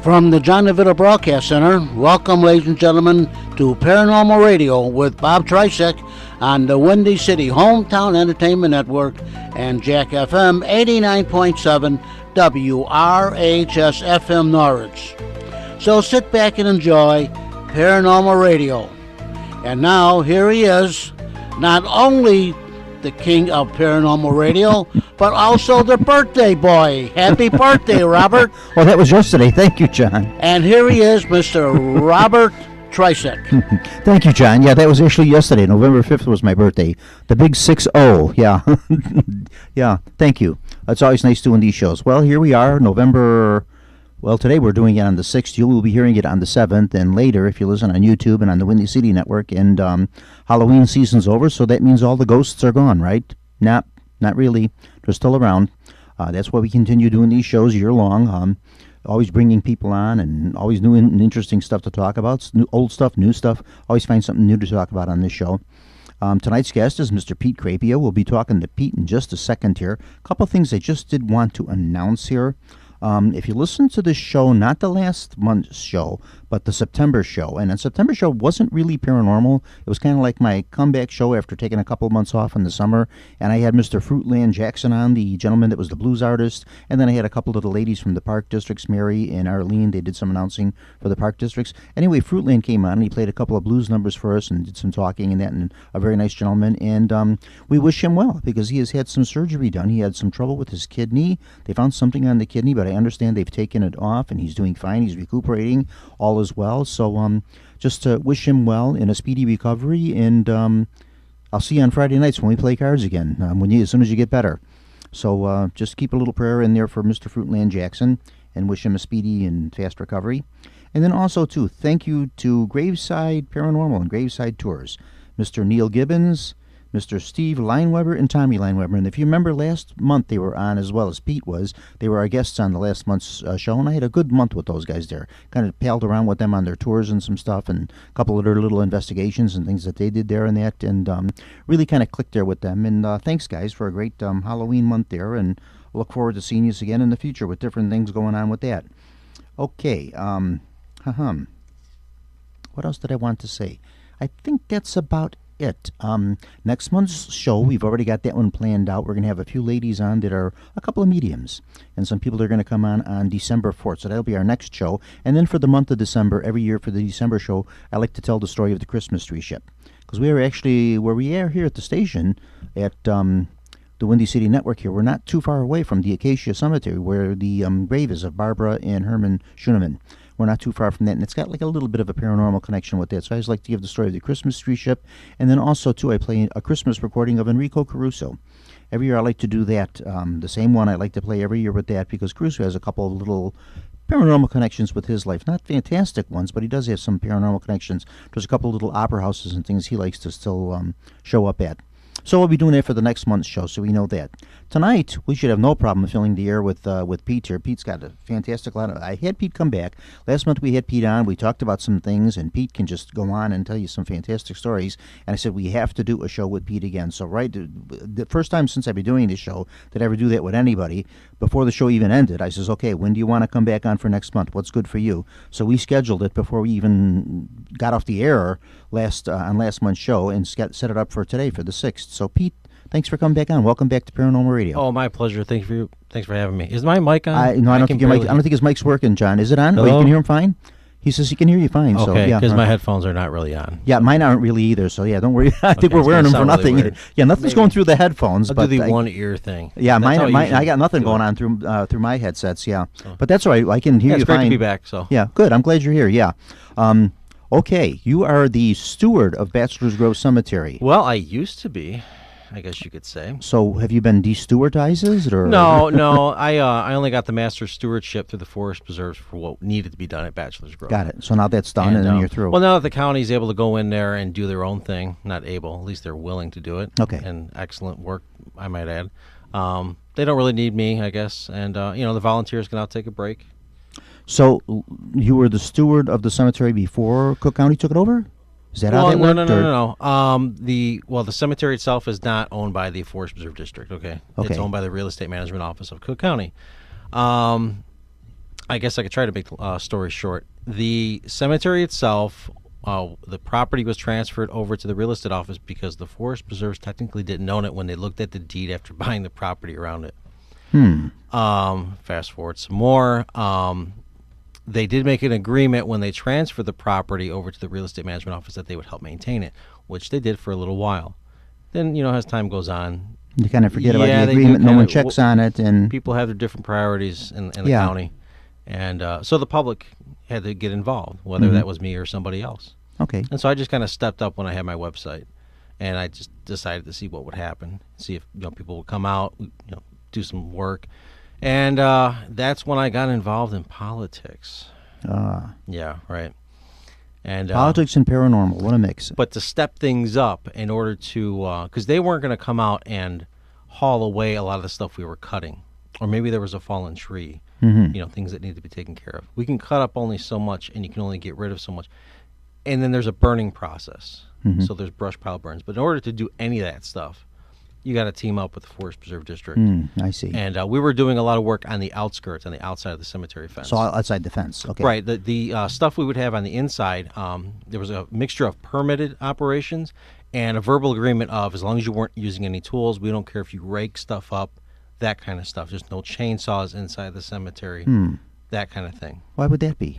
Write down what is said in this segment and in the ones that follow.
From the John DeVito Broadcast Center, welcome, ladies and gentlemen, to Paranormal Radio with Bob Trisek on the Windy City Hometown Entertainment Network and Jack FM 89.7 WRHS FM Norwich. So sit back and enjoy Paranormal Radio. And now, here he is, not only the king of Paranormal Radio, but also the birthday boy. Happy birthday, Robert. Well, that was yesterday. Thank you, John. And here he is, Mr. Robert Trisek. Thank you, John. Yeah, that was actually yesterday. November 5th was my birthday. The big 6-0. Yeah. Yeah, thank you. It's always nice doing these shows. Well, here we are, November... Well, today we're doing it on the 6th. You will be hearing it on the 7th, and later if you listen on YouTube and on the Windy City Network. And Halloween season's over, so that means all the ghosts are gone, right? Nah, not really. They're still around. That's why we continue doing these shows year long. Always bringing people on and always new and interesting stuff to talk about. Old stuff, new stuff. Always find something new to talk about on this show. Tonight's guest is Mr. Pete Crapia. We'll be talking to Pete in just a second here. A couple things I just did want to announce here. If you listen to the show, not the last month's show, but the September show, and the September show wasn't really paranormal. It was kind of like my comeback show after taking a couple of months off in the summer, and I had Mr. Fruitland Jackson on, the gentleman that was the blues artist, and then I had a couple of the ladies from the park districts, Mary and Arlene. They did some announcing for the park districts. Anyway, Fruitland came on, and he played a couple of blues numbers for us and did some talking and that, and a very nice gentleman, and we wish him well because he has had some surgery done. He had some trouble with his kidney. They found something on the kidney, but I understand they've taken it off, and he's doing fine. He's recuperating all as well. So just to wish him well in a speedy recovery, and I'll see you on Friday nights when we play cards again, as soon as you get better. So just keep a little prayer in there for Mr. Fruitland Jackson and wish him a speedy and fast recovery. And then also, too, thank you to Graveside Paranormal and Graveside Tours, Mr. Neil Gibbons, Mr. Steve Lineweber, and Tommy Lineweber. And if you remember, last month they were on as well as Pete was. They were our guests on the last month's show, and I had a good month with those guys there. Kind of palled around with them on their tours and some stuff, and a couple of their little investigations and things that they did there and that, and really kind of clicked there with them. And thanks, guys, for a great Halloween month there, and look forward to seeing you again in the future with different things going on with that. Okay, what else did I want to say? I think that's about it. Next month's show, we've already got that one planned out. We're going to have a few ladies on that are a couple of mediums, and some people that are going to come on December 4th. So that'll be our next show. And then for the month of December, every year for the December show, I like to tell the story of the Christmas tree ship. Because we are actually, where we are here at the station, at the Windy City Network here, we're not too far away from the Acacia Cemetery, where the grave is of Barbara and Herman Schuneman. We're not too far from that, and it's got like a little bit of a paranormal connection with that. So I just like to give the story of the Christmas tree ship, and then also, too, I play a Christmas recording of Enrico Caruso. Every year I like to do that. The same one I like to play every year with that, because Caruso has a couple of little paranormal connections with his life. Not fantastic ones, but he does have some paranormal connections. There's a couple of little opera houses and things he likes to still show up at. So we'll be doing that for the next month's show, so we know that. Tonight, we should have no problem filling the air with Pete here. Pete's got a fantastic lot of... I had Pete come back. Last month we had Pete on. We talked about some things, and Pete can just go on and tell you some fantastic stories. And I said, we have to do a show with Pete again. So the first time since I've been doing this show that I ever do that with anybody, before the show even ended, I says, okay, when do you want to come back on for next month? What's good for you? So we scheduled it before we even got off the air on last month's show, and set it up for today, for the 6th. So Pete, thanks for coming back on. Welcome back to Paranormal Radio. Oh, my pleasure. Thanks for having me. Is my mic on? I don't think his mic's working, John. Is it on? Hello? Oh, you can hear him fine? He says he can hear you fine. Okay, because so, my headphones are not really on. Yeah, mine aren't really either, so don't worry. I think we're wearing them for nothing. Really nothing's going through the headphones. I'll do the one ear thing. Yeah, mine I got nothing going on through my headsets, yeah. So. But that's all right. I can hear you it's fine. It's great to be back. So. Yeah, good. I'm glad you're here, yeah. Okay, you are the steward of Bachelor's Grove Cemetery. Well, I used to be, I guess you could say. So have you been de-stewardized? Or? No. I only got the master stewardship through the forest preserves for what needed to be done at Bachelor's Grove. Got it. So now that's done, and then you're through. Well, now that the county's able to go in there and do their own thing, not able, at least they're willing to do it. Okay. And excellent work, I might add. They don't really need me, I guess, and the volunteers can now take a break. So you were the steward of the cemetery before Cook County took it over? Is that how that worked? No. The cemetery itself is not owned by the Forest Preserve District, okay? It's owned by the Real Estate Management Office of Cook County. I guess I could try to make the story short. The cemetery itself, the property was transferred over to the real estate office because the forest preserves technically didn't own it when they looked at the deed after buying the property around it. Fast forward some more. They did make an agreement when they transferred the property over to the real estate management office that they would help maintain it, which they did for a little while. Then, as time goes on, You kind of forget about Yeah, the they do agreement. No one kinda- checks on it, and people have their different priorities in the Yeah. county. And so the public had to get involved, whether that was me or somebody else. okay. And so I just kind of stepped up when I had my website, and I just decided to see what would happen, see if people would come out, do some work, and that's when I got involved in politics. Yeah, right. And Politics and paranormal, what a mix. but to step things up in order to, because they weren't going to come out and haul away a lot of the stuff we were cutting, or maybe there was a fallen tree, things that need to be taken care of. We can cut up only so much, and you can only get rid of so much. And then there's a burning process. So there's brush pile burns. But in order to do any of that stuff, you got to team up with the Forest Preserve District. I see. And we were doing a lot of work on the outskirts, on the outside of the cemetery fence. So outside the fence, okay. Right. The stuff we would have on the inside, there was a mixture of permitted operations and a verbal agreement of, as long as you weren't using any tools, we don't care if you rake stuff up, that kind of stuff. Just no chainsaws inside the cemetery, that kind of thing. Why would that be?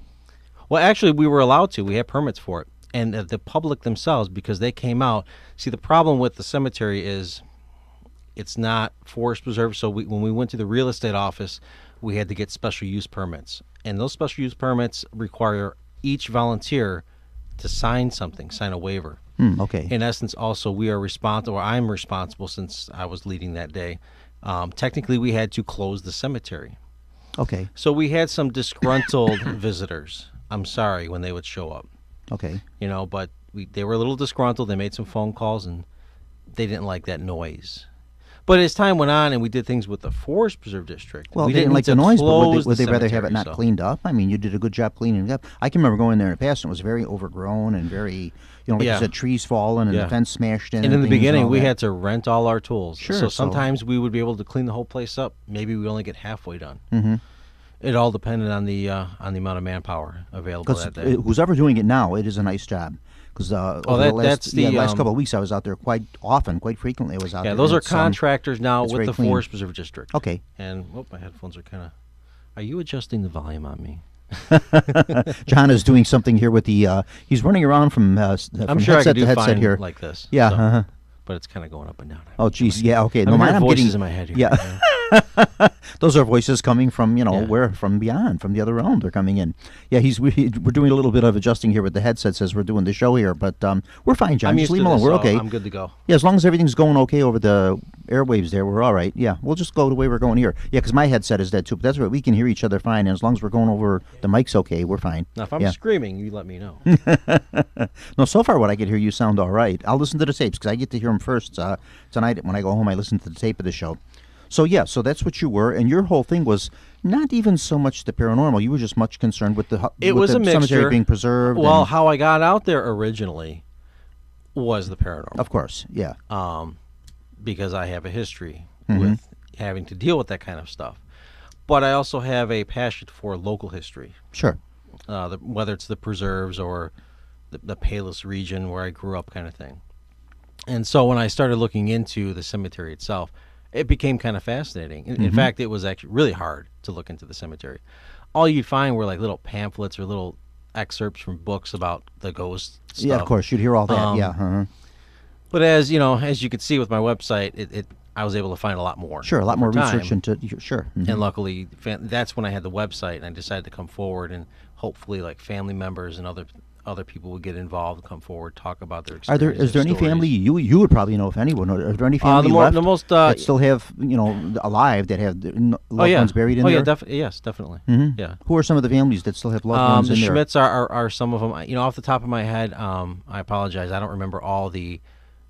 Well, actually, we were allowed to. We had permits for it. And the public themselves, because they came out. See, the problem with the cemetery is it's not forest preserve. So when we went to the real estate office, we had to get special use permits. And those special use permits require each volunteer to sign something, sign a waiver. Okay. In essence, also, we are responsible, or I'm responsible since I was leading that day. Technically, we had to close the cemetery. Okay. So we had some disgruntled visitors. I'm sorry, when they would show up. Okay. But they were a little disgruntled. They made some phone calls, and they didn't like that noise. But as time went on and we did things with the Forest Preserve District, Well, we they didn't like need the to noise, but close would the they rather have it cemetery, not so- cleaned up? I mean, you did a good job cleaning it up. I can remember going there in the past, and it was very overgrown and very, like Yeah. you said, trees falling and Yeah. the fence smashed in. And in the things and beginning, all we that. had to rent all our tools. Sure, So so- sometimes we would be able to clean the whole place up. Maybe we only get halfway done. It all depended on the amount of manpower available Because that day. who's ever doing it now, it is a nice job. Because that's the, last couple of weeks I was out there quite often, quite frequently. I was out there. Yeah, those and are it's, contractors now it's with very the clean. Forest Preserve District. Okay. And my headphones are kind of. Are you adjusting the volume on me? John is doing something here with the. He's running around from I'm from sure I headset could do to headset fine here. like this. Yeah. so- But it's kind of going up and down. Oh, geez. Yeah. Okay. I'm hearing I'm voices getting in my head here. Yeah. Those are voices coming from Yeah. from beyond, from the other realm. They're coming in. Yeah, we're doing a little bit of adjusting here with the headsets as we're doing the show here, but we're fine, John. I'm Just used leave to them alone. this, We're so okay. I'm good to go. Yeah, as long as everything's going okay over the airwaves there, we're all right. Yeah, we'll just go the way we're going here. Yeah, because my headset is dead too, but that's right. We can hear each other fine, and as long as we're going over the mic's okay, we're fine. Now, if I'm Yeah. screaming, you let me know. No, so far what I get hear you sound all right. I'll listen to the tapes because I get to hear them first tonight when I go home. I listen to the tape of the show. So yeah, so that's what you were, and your whole thing was not even so much the paranormal. You were just much concerned with It with was the a cemetery mixture. being preserved. Well, and, how I got out there originally was the paranormal. of course, yeah. Because I have a history Mm-hmm. with having to deal with that kind of stuff. But I also have a passion for local history, Sure. whether it's the preserves or the Palos region where I grew up kind of thing. And so when I started looking into the cemetery itself, it became kind of fascinating. In fact, it was actually really hard to look into the cemetery. All you'd find were like little pamphlets or little excerpts from books about the ghost stuff. Yeah, of course, you'd hear all that. Yeah. Uh-huh. But as you could see with my website, I was able to find a lot more. Sure, a lot more over time. research into. Sure. Mhm. And luckily, that's when I had the website, and I decided to come forward, and hopefully, like family members and other people would get involved, come forward, talk about their experiences. Is there any stories. family you would probably know if anyone? Are there any family the left most that still have alive that have their loved ones buried in there? Yes, definitely. Mhm. Yeah. Who are some of the families that still have loved ones The in there? Schmidts are some of them. Off the top of my head, I apologize. I don't remember all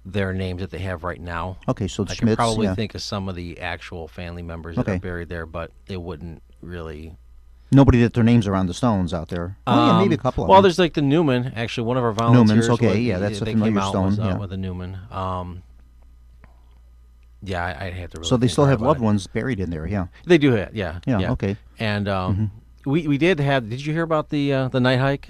their names that they have right now. Okay, so the I Schmidts. can probably yeah. think of some of the actual family members that Okay. are buried there, but it wouldn't really. Nobody that their names are on the stones out there. Oh, yeah, maybe a couple of Well, them. there's like the Newman. Actually, one of our volunteers. Newman's, okay, was- yeah, that's a they familiar came out stone, was, yeah. with the Newman. Yeah, I'd have to. Really So they think still hard have about loved it. ones buried in there. Yeah. They do have, yeah. Yeah. Okay. And we did have. Did you hear about the night hike?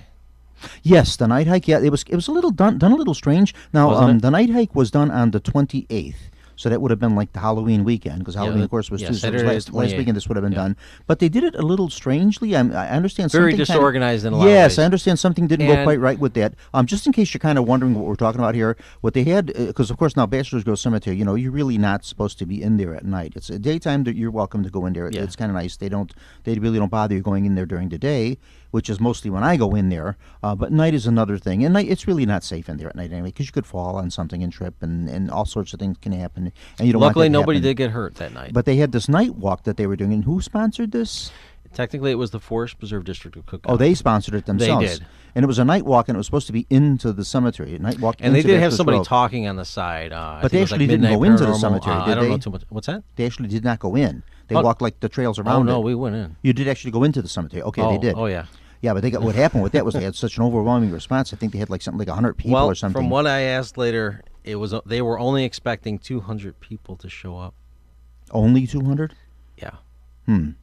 Yes, the night hike. Yeah, it was a little done a little strange. Now, Wasn't it? the night hike was done on the 28th. So that would have been like the Halloween weekend, because Halloween, of course, was yeah, Tuesday. So it Saturday was is last 28th. weekend this would have been done. But they did it a little strangely. I understand Very something disorganized in a lot of Yes, ways. I understand something didn't go And- quite right with that. Just in case you're kind of wondering what we're talking about here, what they had, because of course now Bachelor's Grove Cemetery, you're really not supposed to be in there at night. It's a daytime that you're welcome to go in there. Yeah. It's kind of nice. They really don't bother you going in there during the day, which is mostly when I go in there. But night is another thing. And night, it's really not safe in there at night anyway, because you could fall on something and trip, and all sorts of things can happen. And you don't Luckily, want that to nobody happen. did get hurt that night. But they had this night walk that they were doing, and who sponsored this? Technically, it was the Forest Preserve District of Cook County. Oh, they sponsored it themselves. did. And it was a night walk, and it was supposed to be into the cemetery. A night walk And they into did have Bachelor's somebody Grove. talking on the side. I But think they it was actually like didn't go Midnight into the Paranormal. cemetery, I did don't know they? too much. What's that? They actually did not go in. They Oh. walked like the trails Oh around no, it. we went in. You did actually go into the cemetery. Okay, oh, they did. Oh yeah. Yeah, but what happened with that was they had such an overwhelming response. I think they had like something like 100 people Well, or something. from what I asked later, they were only expecting 200 people to show up. Only 200? Yeah. And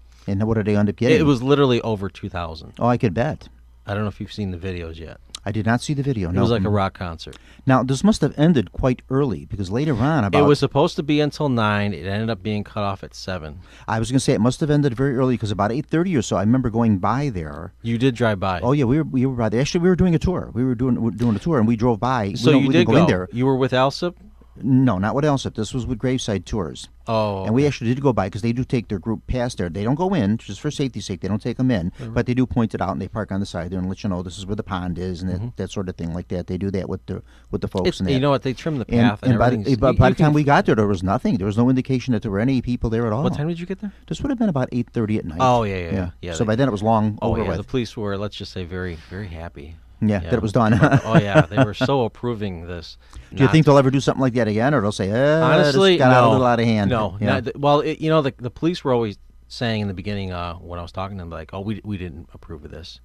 what did they end up getting? It was literally over 2,000. Oh, I could bet. I don't know if you've seen the videos yet. I did not see the video. It No. was like a rock concert. Now, this must have ended quite early, because later on about... It was supposed to be until 9. It ended up being cut off at 7. I was going to say it must have ended very early, because about 8:30 or so, I remember going by there. You did drive by. Oh yeah, we were by there. Actually, we were doing a tour. We were doing a tour, and we drove by. So we you didn't did go in there. You were with Alsip? No, not with Elsip. This was with Graveside Tours. Oh. And we actually did go by, because they do take their group past there. They don't go in, just for safety's sake. They don't take them in, but they do point it out, and they park on the side there and let you know this is where the pond is, and that sort of thing like that. They do that with the folks. It's, and that. you know what? They trimmed the path And by everything's- by you the time can- we got there was nothing. There was no indication that there were any people there at all. What time did you get there? This would have been about 8:30 at night. Oh, yeah. So by then it was long Oh, over yeah. with. The police were, let's just say, very, very happy. Yeah, that it was done. Oh, yeah. They were so approving this. Do you think they'll ever do something like that again, or they'll say, Honestly, this got no. out a little out of hand? No. Yeah. Well, the police were always saying in the beginning when I was talking to them, like, oh, we didn't approve of this.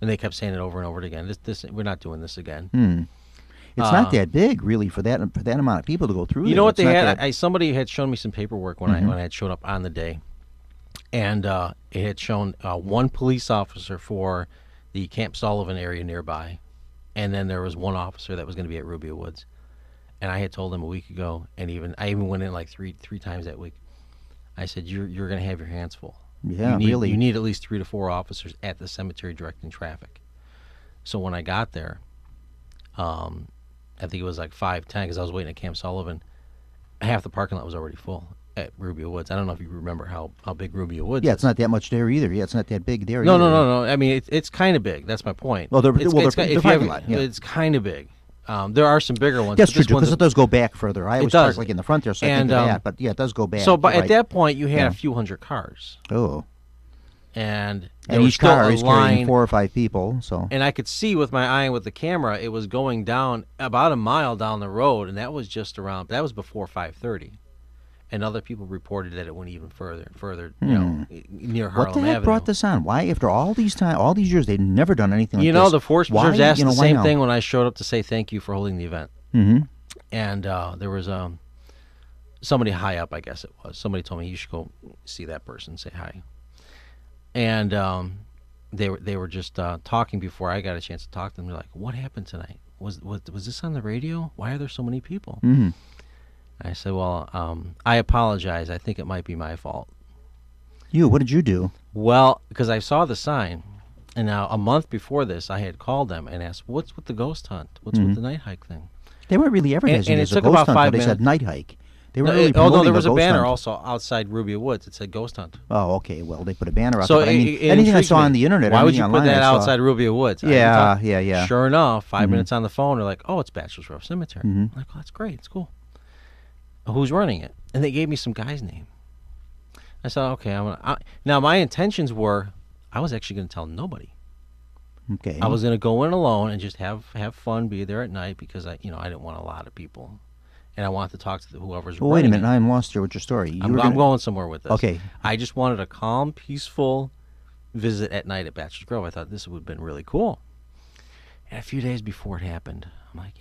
And they kept saying it over and over again. This we're not doing this again. It's not that big, really, for that amount of people to go through. You know what It's they not had? that- Somebody had shown me some paperwork when I had showed up on the day, and it had shown one police officer for the Camp Sullivan area nearby, and then there was one officer that was going to be at Rubio Woods, and I had told him a week ago, and I even went in like three times that week. I said, you're going to have your hands full. Yeah, You need at least 3 to 4 officers at the cemetery directing traffic. So when I got there, I think it was like 5:10 because I was waiting at Camp Sullivan. Half the parking lot was already full at Rubio Woods. I don't know if you remember how big Rubio Woods Yeah, is. it's not that much there either. Yeah, it's not that big there No, either. no. I mean, it's kind of big. That's my point. Well, they're It's- well, it's they're ki- if you parking have- lot, yeah. It's kind of big. There are some bigger ones. That's but true, this one's because it does go back further. I always does. park like in the front there, so I And, think of that. But yeah, it does go back. So, but You're at right. that point, you had Yeah. a few hundred cars, Oh. and there And was each still car a is carrying line. 4 or 5 people, so. And I could see with my eye and with the camera, it was going down about a mile down the road, and that was just around. That was before 5:30, and other people reported that it went even further, near Harlem What the heck Avenue. brought this on? Why, after all these years, they'd never done anything like this? You know, the Forest Why? Preserves asked the why same now? thing when I showed up to say thank you for holding the event. Mm-hmm. And there was somebody high up, I guess it was. Somebody told me you should go see that person, say hi. And they were just talking before I got a chance to talk to them. They're like, "What happened tonight? Was this on the radio? Why are there so many people?" Mm-hmm. I said, "Well, I apologize. I think it might be my fault." What did you do? Well, because I saw the sign, and now a month before this, I had called them and asked, "What's with the ghost hunt? What's with the night hike thing?" They weren't really advertising and it it as a took ghost about hunt, 5 but they said night hike. They were really no, promoting there was a ghost banner hunt. also outside Rubio Woods. It said ghost hunt. Oh, okay. Well, they put a banner out So there. But I mean, it anything I intrigued saw me. on the internet, Why would you anything put online, that I saw- outside Rubio Woods? Yeah. Sure enough, 5 minutes on the phone, they're like, "Oh, it's Bachelor's Grove Cemetery." I'm like, "Oh, that's great. It's cool." Who's running it? And they gave me some guy's name. I said, "Okay, now my intentions were, I was actually going to tell nobody. Okay. I was going to go in alone and just have fun, be there at night because I didn't want a lot of people, and I wanted to talk to whoever's. Well, wait a running minute. it. I'm lost here with your story. You I'm were gonna- going somewhere with this. Okay. I just wanted a calm, peaceful visit at night at Bachelor's Grove. I thought this would have been really cool. And a few days before it happened, I'm like,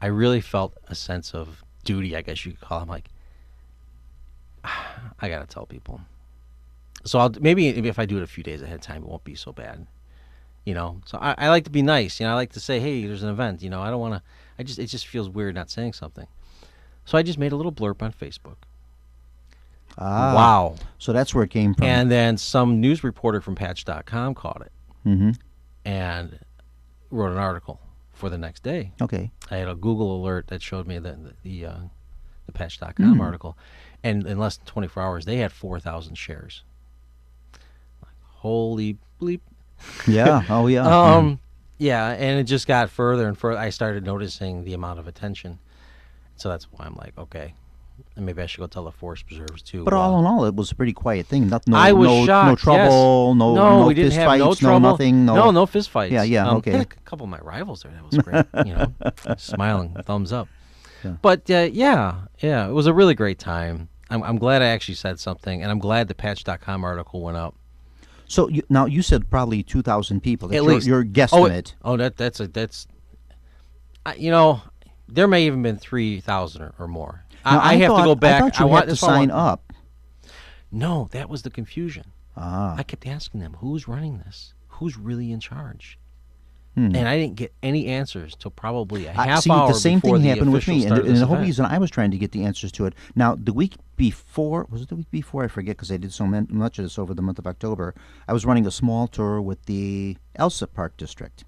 I really felt a sense of duty, I guess you could call it. I'm like, I got to tell people. So maybe if I do it a few days ahead of time, it won't be so bad. So I like to be nice. I like to say, hey, there's an event. I don't want to. It just feels weird not saying something. So I just made a little blurb on Facebook. Ah, wow. So that's where it came from. And then some news reporter from Patch.com caught it and wrote an article for the next day. Okay. I had a Google alert that showed me the Patch.com article, and in less than 24 hours, they had 4,000 shares. Like, holy bleep. Yeah. Oh, yeah. Yeah, and it just got further and further. I started noticing the amount of attention. So that's why I'm like, okay, and maybe I should go tell the forest preserves too. But all in all, it was a pretty quiet thing. I was shocked. No trouble. Yes. No we didn't fist have fights. no trouble. No nothing. No fist fights. Yeah. Okay. I had a couple of my rivals there. That was great. Smiling, thumbs up. Yeah. But yeah, it was a really great time. I'm glad I actually said something, and I'm glad the Patch.com article went up. So now you said probably 2,000 people. That's At least your guesstimate. That's there may even been 3,000 or more. Now, I have to go back. I thought you had to sign up. No, that was the confusion. Ah. I kept asking them, who's running this? Who's really in charge? And I didn't get any answers till probably a half hour. The same before thing the happened with me, and the whole event. reason I was trying to get the answers to it. Now, the week before, was it the week before? I forget because I did so much of this over the month of October. I was running a small tour with the Elsa Park District.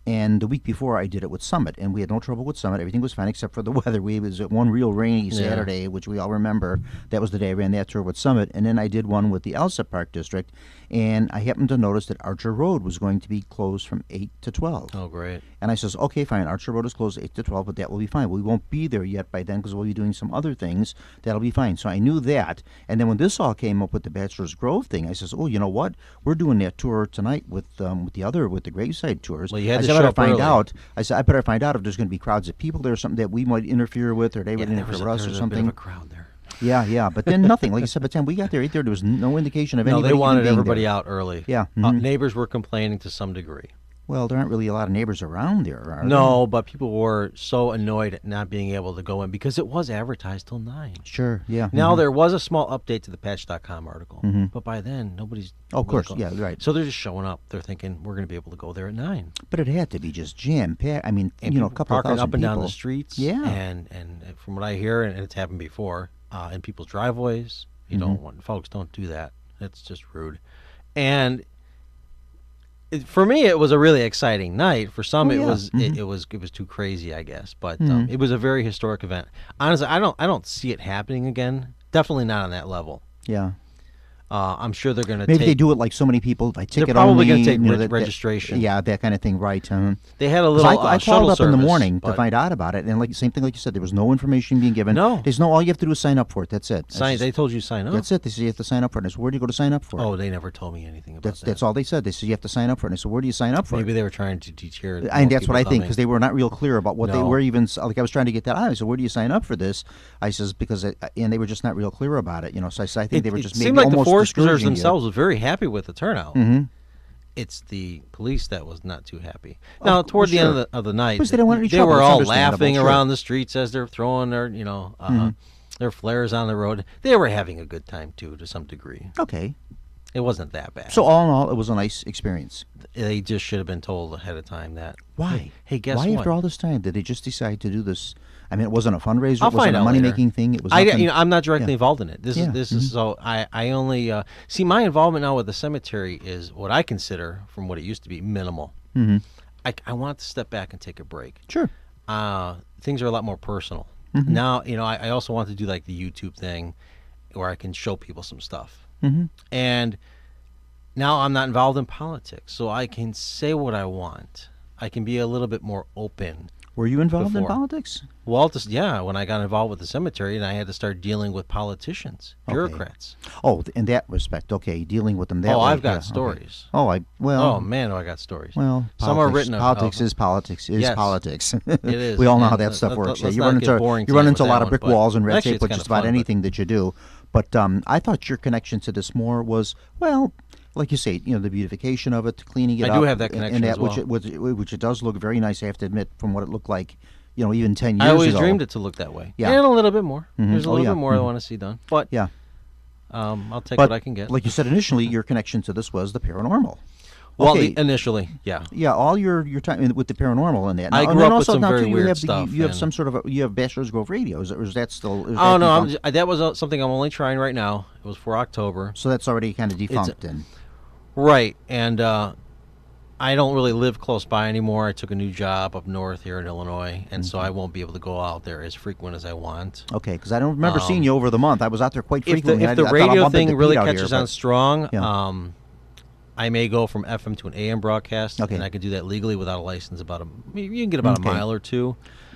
And the week before, I did it with Summit, and we had no trouble with Summit. Everything was fine except for the weather. We was at one real rainy Saturday, which we all remember. That was the day I ran that tour with Summit, and then I did one with the Elsa Park District, and I happened to notice that Archer Road was going to be closed from 8 to 12. Oh, great. And I says, okay, fine, Archer Road is closed 8 to 12, but that will be fine. We won't be there yet by then because we'll be doing some other things. That'll be fine. So I knew that. And then when this all came up with the Bachelor's Grove thing, I says, oh, you know what? We're doing that tour tonight with the Graveside tours. Well, you had to I show up find early. out. I said, I better find out if there's going to be crowds of people there, something that we might interfere with, or they would interfere with us, or something. There was a bit of a crowd there. Yeah, but then nothing. Like I said, by the time we got there 8:30, there was no indication of anybody. No, they wanted even being everybody there. out early. Yeah. Neighbors were complaining to some degree. Well, there aren't really a lot of neighbors around there, are No, but people were so annoyed at not being able to go in because it was advertised till 9. there? Sure, yeah. Now, there was a small update to the Patch.com article, but by then, nobody's... Oh, of course, yeah, right. So they're just showing up. They're thinking, we're going to be able to go there at 9. But it had to be just jam-packed. I mean, And a couple of parking thousand up and people. down the streets. Yeah. And from what I hear, and it's happened before, in people's driveways, you don't want... Folks, don't do that. It's just rude. And... For me, it was a really exciting night. For some, it was it was too crazy, I guess. But it was a very historic event. Honestly, I don't see it happening again. Definitely not on that level. Yeah. I'm sure they're going to Maybe they do it like so many people by ticket They're probably only. going to take that- registration. yeah, that kind of thing, right. They had a 'Cause little I shuttle called up in the service, morning to but find out about it, and same thing like you said, there was no information being given. No. There's all you have to do is sign up for it. That's it. They told you to sign up. That's it. They said you have to sign up for it. I said, where do you go to sign up for it? Oh, they never told me anything about that. That's all they said. They said you have to sign up for it. And I said, where do you sign up for Maybe it? they were trying to deter. And that's what I think, because they were not real clear about what they No. were even. Like I was trying to get that out. I said, where do you sign up for this? I says because and they were just not real clear about it. So I think they were just it maybe seemed like almost the forest preserves discouraging you. themselves were very happy with the turnout. Mhm. It's the police that was not too happy. Now, toward the end of the night, Because they don't want any they trouble. were It's all understandable, laughing sure. around the streets as they're throwing their, their flares on the road. They were having a good time too, to some degree. Okay. It wasn't that bad. So all in all, it was a nice experience. They just should have been told ahead of time that. Why? Hey, guess Why what? after all this time did they just decide to do this? I mean, it wasn't a fundraiser. I'll It wasn't find a out money-making later. thing. It was nothing. I'm not directly Yeah. involved in it. This Yeah. is so I only see my involvement now with the cemetery is what I consider from what it used to be minimal. Mm-hmm. I want to step back and take a break. Sure. Things are a lot more personal Mm-hmm. now. I also want to do like the YouTube thing where I can show people some stuff. Mm-hmm. And now I'm not involved in politics, so I can say what I want. I can be a little bit more open. Were you involved in Before. politics? Well, when I got involved with the cemetery, and I had to start dealing with politicians, Okay. bureaucrats. Oh, in that respect, okay, dealing with them that Oh, way. I've got yeah, okay. stories. Oh, Oh man, do I got stories. Well, Some are written. Politics is politics is Yes. politics. It is. We all know how And that stuff works. let's you not run get boring you run tonight into a with lot that of brick one, but walls and red actually tape it's with kinda just about fun, but- anything that you do. But I thought your connection to this more was, well, like you say, the beautification of it, cleaning it up. I do have that connection and that, as well. which it does look very nice. I have to admit, from what it looked like, even 10 years I always ago. dreamed it to look that way. Yeah. And a little bit more. Mhm. There's a Oh, little yeah. bit more I Mhm. want to see done. But Yeah. I'll take But what I can get. like you said initially, your connection to this was the paranormal. Well, Okay. initially, yeah. Yeah, all your time with the paranormal and that. I Now, grew and then up with also, some now, very too, you weird have stuff, You have and- some sort of you have Bachelor's Grove Radio. Is that still? Is Oh that no, defunct? that was something I'm only trying right now. It was for October. So that's already kind of defunct then. Right, and I don't really live close by anymore. I took a new job up north here in Illinois, and so I won't be able to go out there as frequent as I want. Okay, because I don't remember seeing you over the month. I was out there quite frequently. If the I thought I radio bumped into thing really Pete out catches here, on but- strong, Yeah. I may go from FM to an AM broadcast, Okay. and I can do that legally without a license. You can get about Okay. a mile or two.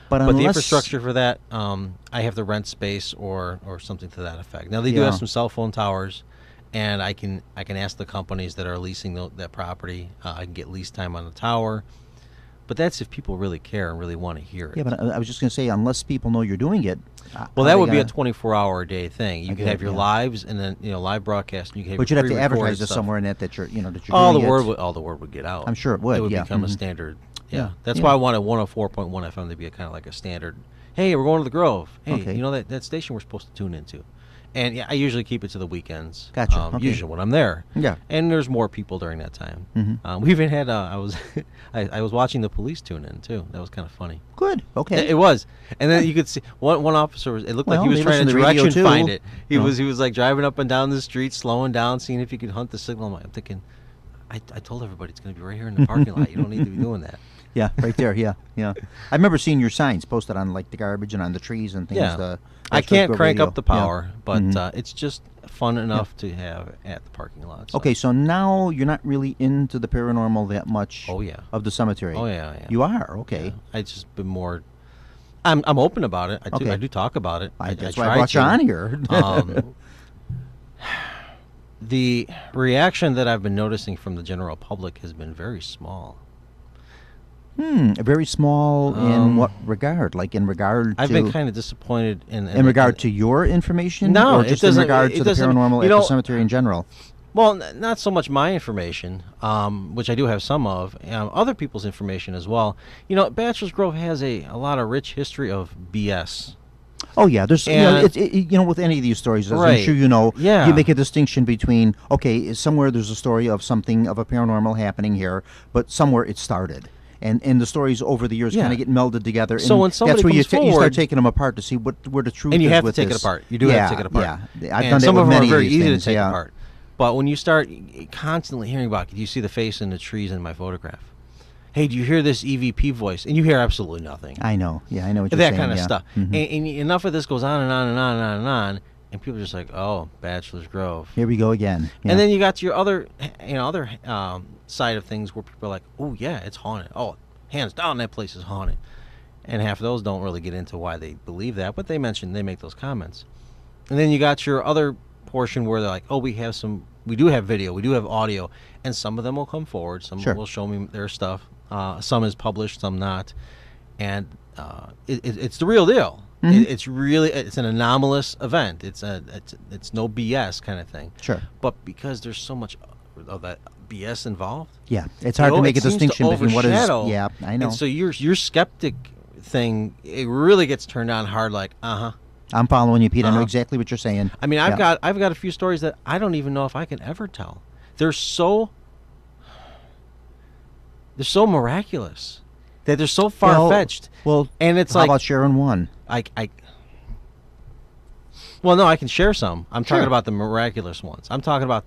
But the unless- infrastructure for that, I have to rent space or something to that effect. Now they do Yeah. have some cell phone towers, and I can ask the companies that are leasing that property. I can get lease time on the tower, but that's if people really care and really want to hear it. Yeah, but I was just going to say, unless people know you're doing it. Well, that would be a 24-hour a day thing. You I could get have it, your yeah. lives and then live broadcast. And you could have But your you'd have to pre-recorded advertise this stuff. somewhere in that you're that you're All doing the it. word would get out. I'm sure it would, It would yeah. become a Mhm. standard. Yeah, Yeah, that's yeah. why I wanted 104.1 FM to be kind of like a standard. Hey, we're going to the Grove. Hey, Okay. you know that station we're supposed to tune into. And yeah, I usually keep it to the weekends. Gotcha, okay. Usually when I'm there. Yeah. And there's more people during that time. Mhm. We even had I was I was watching the police tune in too. That was kind of funny. Good. Okay. It was, and then you could see one officer. It looked like Well, he was they trying listen to to radio, direction too. find it. He Oh. was like driving up and down the street, slowing down, seeing if he could hunt the signal. I'm thinking, I told everybody it's going to be right here in the parking lot. You don't need to be doing that. Yeah, right there. Yeah, yeah. I remember seeing your signs posted on like the garbage and on the trees and things. Yeah, I Bachelor's can't Grove crank Radio. up the Yeah. power, but Mhm. it's just fun enough to have at the parking lot. so. Okay, so now you're not really into the paranormal that much. Oh, yeah. Of the cemetery. Oh yeah, yeah. You are okay. I just been more. I'm open about it. Okay. I do talk about it. That's I why I try brought you to. on here. The reaction that I've been noticing from the general public has been very small. Very small in what regard? Like in regard to I've been kind of disappointed in regard to your information, No, or it just in doesn't- regard it to the doesn't- paranormal you at know, the cemetery in general. Well, not so much my information, which I do have some of, other people's information as well. Bachelor's Grove has a lot of rich history of BS. Oh yeah, there's And- with any of these stories, as I'm Right. sure you know, Yeah. you make a distinction between somewhere there's a story of something of a paranormal happening here, but somewhere it started. And the stories over the years Yeah. kind of get melded together. So and when somebody that's where you comes you start forward- taking them apart to see where the truth And you is have to with take it this. apart. You do have to take it apart. Yeah, I've And done that some with of them many are very of these easy things, to take yeah. apart. But when you start constantly hearing about, do you see the face in the trees in my photograph? Hey, do you hear this EVP voice? And you hear absolutely nothing. I know. Yeah, I know what you're That saying. kind of yeah. stuff. Mhm. And enough of this goes on and on and on and on and on, and people are just like, oh, Bachelor's Grove. Here we go again. Yeah. And then you got your other side of things where people are like, oh yeah, it's haunted. Oh, hands down, that place is haunted. And half of those don't really get into why they believe that, but they make those comments. And then you got your other portion where they're like, oh, we do have video, we do have audio, and some of them will come forward, some Sure. will show me their stuff. Some is published, some not, and it's the real deal. Mhm. It's an anomalous event. It's no BS kind of thing. Sure. But because there's so much of that BS involved, Yeah, it's hard to make a distinction between what is. overshadow. Yeah, I know. And so your skeptic thing, it really gets turned on hard. Like, I'm following you, Pete. I know Uh-huh. exactly what you're saying. I mean, I've Yeah. got a few stories that I don't even know if I can ever tell. They're so miraculous that they're so far fetched. Well, and it's how like about sharing one? Well, no, I can share some. I'm Sure. talking about the miraculous ones. I'm talking about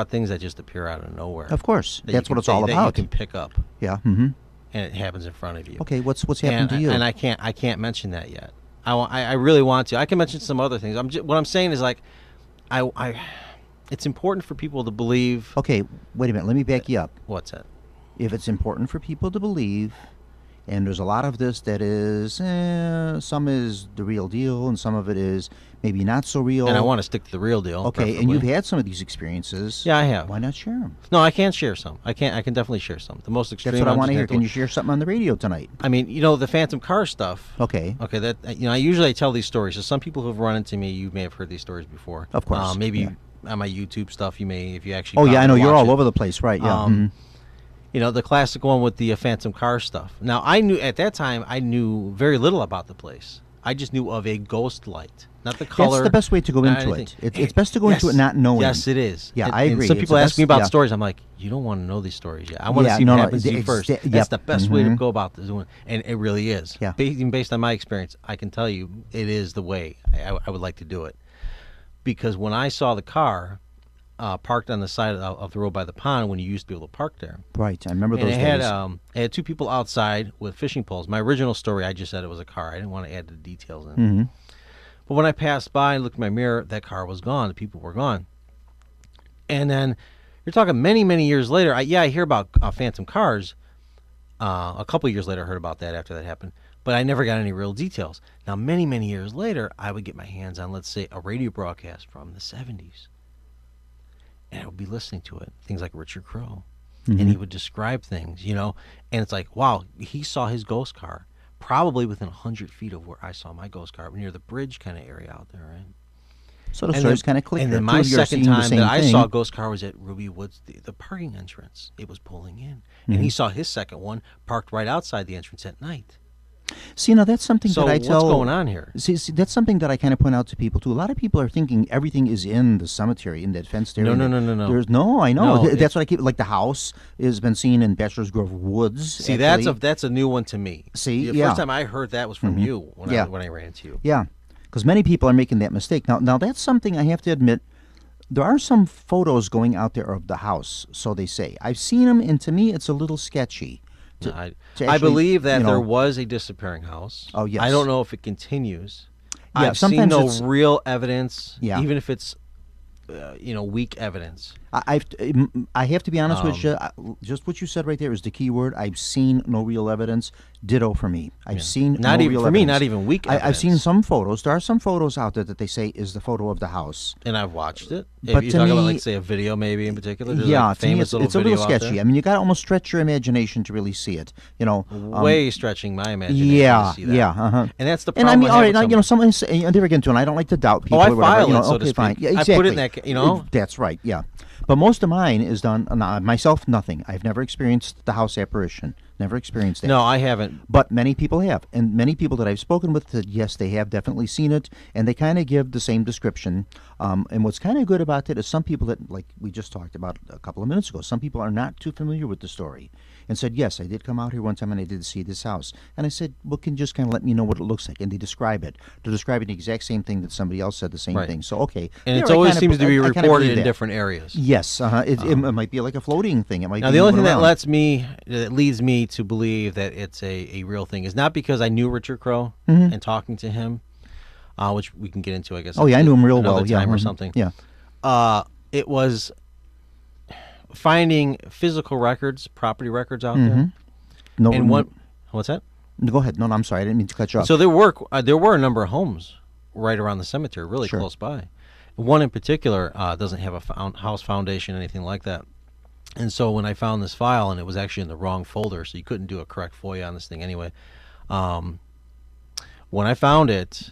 things that just appear out of nowhere. Of course, that that's you what can- it's all that about. you can pick up, Yeah. Mm-hmm. and it happens in front of you. Okay, what's happened to you? And I can't mention that yet. I really want to. I can mention some other things. What I'm saying is like, it's important for people to believe. Okay, wait a minute. Let me back you up. What's that? If it's important for people to believe, and there's a lot of this that is, some is the real deal, and some of it is maybe not so real. And I want to stick to the real deal. Okay, and preferably. you've had some of these experiences. Yeah, I have. Why not share them? No, I can share some. I can definitely share some. The most extreme. That's what I I'm want to just hear. gonna Can do- you share something on the radio tonight? I mean, the phantom car stuff. Okay. Okay, that I usually tell these stories. So some people who've run into me, you may have heard these stories before. Of course, maybe yeah. on my YouTube stuff, you may, if you actually. Oh yeah, I know you're watch all it. over the place, right? Yeah. Mhm. The classic one with the phantom car stuff. Now, at that time, I knew very little about the place. I just knew of a ghost light, not the color. That's the best way to go into anything. it. It's best to go into it not knowing. Yes, it is. Yeah, and, I agree. Some people the ask best, me about yeah. stories. I'm like, you don't want to know these stories yet. I want to see what happens to you first. That's the best way to go about this. And it really is. Yeah. Even based on my experience, I can tell you it is the way I would like to do it. Because when I saw the car parked on the side of the road by the pond when you used to be able to park there. Right, I remember those days. days. It had two people outside with fishing poles. My original story, I just said it was a car. I didn't want to add the details in. Mm-hmm. But when I passed by and looked in my mirror, that car was gone. The people were gone. And then you're talking many, many years later. I hear about phantom cars. A couple years later, I heard about that after that happened. But I never got any real details. Now, many, many years later, I would get my hands on, let's say, a radio broadcast from the 70s. And I would be listening to it, things like Richard Crowe. Mm-hmm. And he would describe things, and it's like, wow, he saw his ghost car probably within 100 feet of where I saw my ghost car, near the bridge kind of area out there, right? So the stories kind of click. And then my second time that I saw a ghost car was at Ruby Woods, the parking entrance. It was pulling in. Mm-hmm. And he saw his second one parked right outside the entrance at night. See, now that's something that I tell. So what's going on here? See, that's something that I kind of point out to people too. A lot of people are thinking everything is in the cemetery, in that fenced area. No. There's I know. That's what I keep. Like the house has been seen in Bachelor's Grove Woods. See, that's a new one to me. See, the first time I heard that was from you when I ran into you. Yeah, because many people are making that mistake. Now that's something I have to admit. There are some photos going out there of the house, so they say. I've seen them, and to me, it's a little sketchy. I believe that there was a disappearing house. Oh, yes. I don't know if it continues. Yeah, I've seen no it's real evidence, Yeah. even if it's weak evidence. I have to be honest with you. Just what you said right there is the key word. I've seen no real evidence. Ditto for me. I've seen not no even real for evidence. me. Not even weak evidence. I've seen some photos. There are some photos out there that they say is the photo of the house. And I've watched it. But if you to talk me, about, like, say, a video maybe in particular. There's yeah, like a famous to me it's a little video out sketchy. there. I mean, you got to almost stretch your imagination to really see it. Way stretching my imagination. Yeah, to see that. yeah, And that's the And problem. I mean, all right, now, someone say, and there again, too, and I don't like to doubt people. I or whatever, file it, so to okay, speak. fine. Yeah, I exactly. put it in that, That's right. Yeah, but most of mine is done. Myself, nothing. I've never experienced the house apparition. Never experienced that. No, I haven't. But many people have. And many people that I've spoken with said, yes, they have definitely seen it. And they kind of give the same description. And what's kind of good about it is some people that, like we just talked about a couple of minutes ago, some people are not too familiar with the story and said, yes, I did come out here one time and I did see this house. And I said, well, can you just kind of let me know what it looks like? And they describe it. They're describing the exact same thing that somebody else said the same thing. So, okay. And it always seems to be reported in different areas. Yes. It might be like a floating thing. It might now, be the only thing around. that leads me to believe that it's a real thing is not because I knew Richard Crowe and talking to him, which we can get into, I guess. Oh, yeah, I knew him real well. Time or something. Yeah. It was finding physical records, property records out there. No, and what's that? Go ahead. No, I'm sorry. I didn't mean to cut you off. So there were a number of homes right around the cemetery, really close by. One in particular doesn't have a house foundation, anything like that. And so when I found this file, and it was actually in the wrong folder, so you couldn't do a correct FOIA on this thing anyway. When I found it,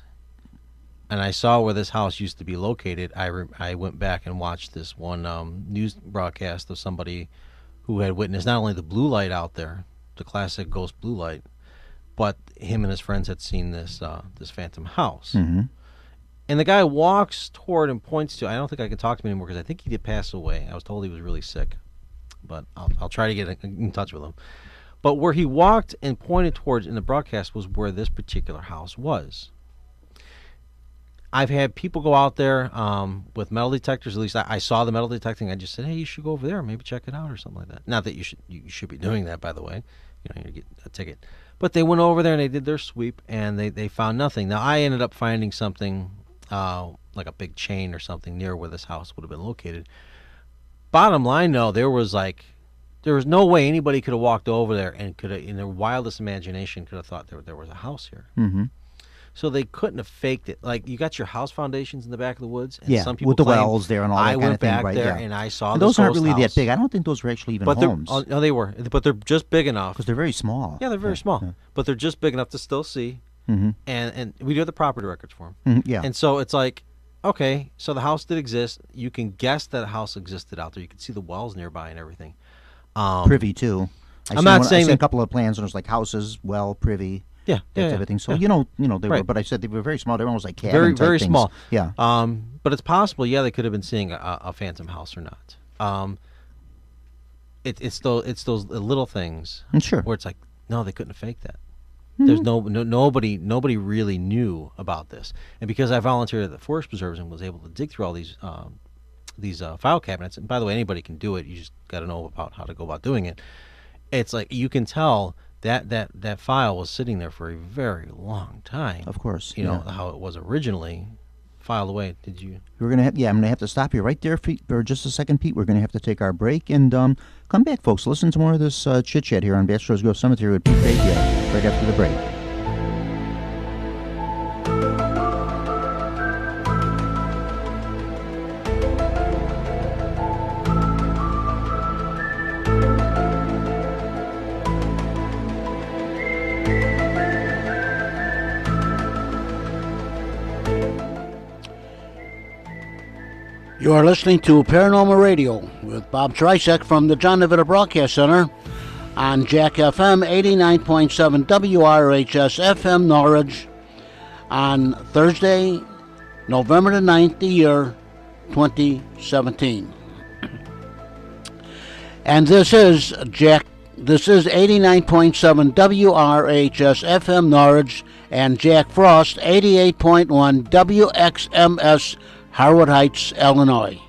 and I saw where this house used to be located, I went back and watched this one news broadcast of somebody who had witnessed not only the blue light out there, the classic ghost blue light, but him and his friends had seen this phantom house. And the guy walks toward and points to. I don't think I can talk to him anymore because I think he did pass away. I was told he was really sick, but I'll try to get in touch with him. But where he walked and pointed towards in the broadcast was where this particular house was. I've had people go out there with metal detectors. At least I saw the metal detecting. I just said, hey, you should go over there, maybe check it out or something like that. Not that you should be doing that, by the way. You get a ticket. But they went over there and they did their sweep and they found nothing. Now I ended up finding something like a big chain or something near where this house would have been located. Bottom line, though, there was no way anybody could have walked over there and could have, in their wildest imagination, could have thought there was a house here. So they couldn't have faked it. Like, you got your house foundations in the back of the woods. And some people with the claim, wells there and all that kind of thing. I went back there and I saw those aren't ghost really house. that big. I don't think those were actually even homes. No, they were. But they're just big enough. Because they're very small. Yeah, they're very small. Yeah. But they're just big enough to still see. And we do have the property records for them. Yeah. And so it's like, okay, so the house did exist. You can guess that a house existed out there. You can see the wells nearby and everything. Privy, too. I'm not saying I seen a couple of plans and it was like houses, well, privy. Yeah, that type of thing. So yeah. They Right. were, but I said they were very small. They were almost like cabin Very, type very things. small. Yeah. But it's possible, they could have been seeing a phantom house or not. It's those little things Sure. where it's like, no, they couldn't have faked that. There's nobody really knew about this, and because I volunteered at the Forest Preserves and was able to dig through all these file cabinets, and by the way, anybody can do it. You just got to know about how to go about doing it. It's like you can tell that file was sitting there for a very long time. Of course. You know how it was originally filed away. Did you? I'm gonna have to stop you right there for just a second, Pete. We're gonna have to take our break and come back, folks. Listen to more of this chit chat here on Bachelor's Grove Cemetery with Pete Fabia right after the break. You are listening to Paranormal Radio with Bob Tricek from the John DeVita Broadcast Center on Jack FM 89.7 WRHS FM Norwich on Thursday, November the 9th, the year 2017. And this is 89.7 WRHS FM Norwich and Jack Frost 88.1 WXMS Harwood Heights, Illinois.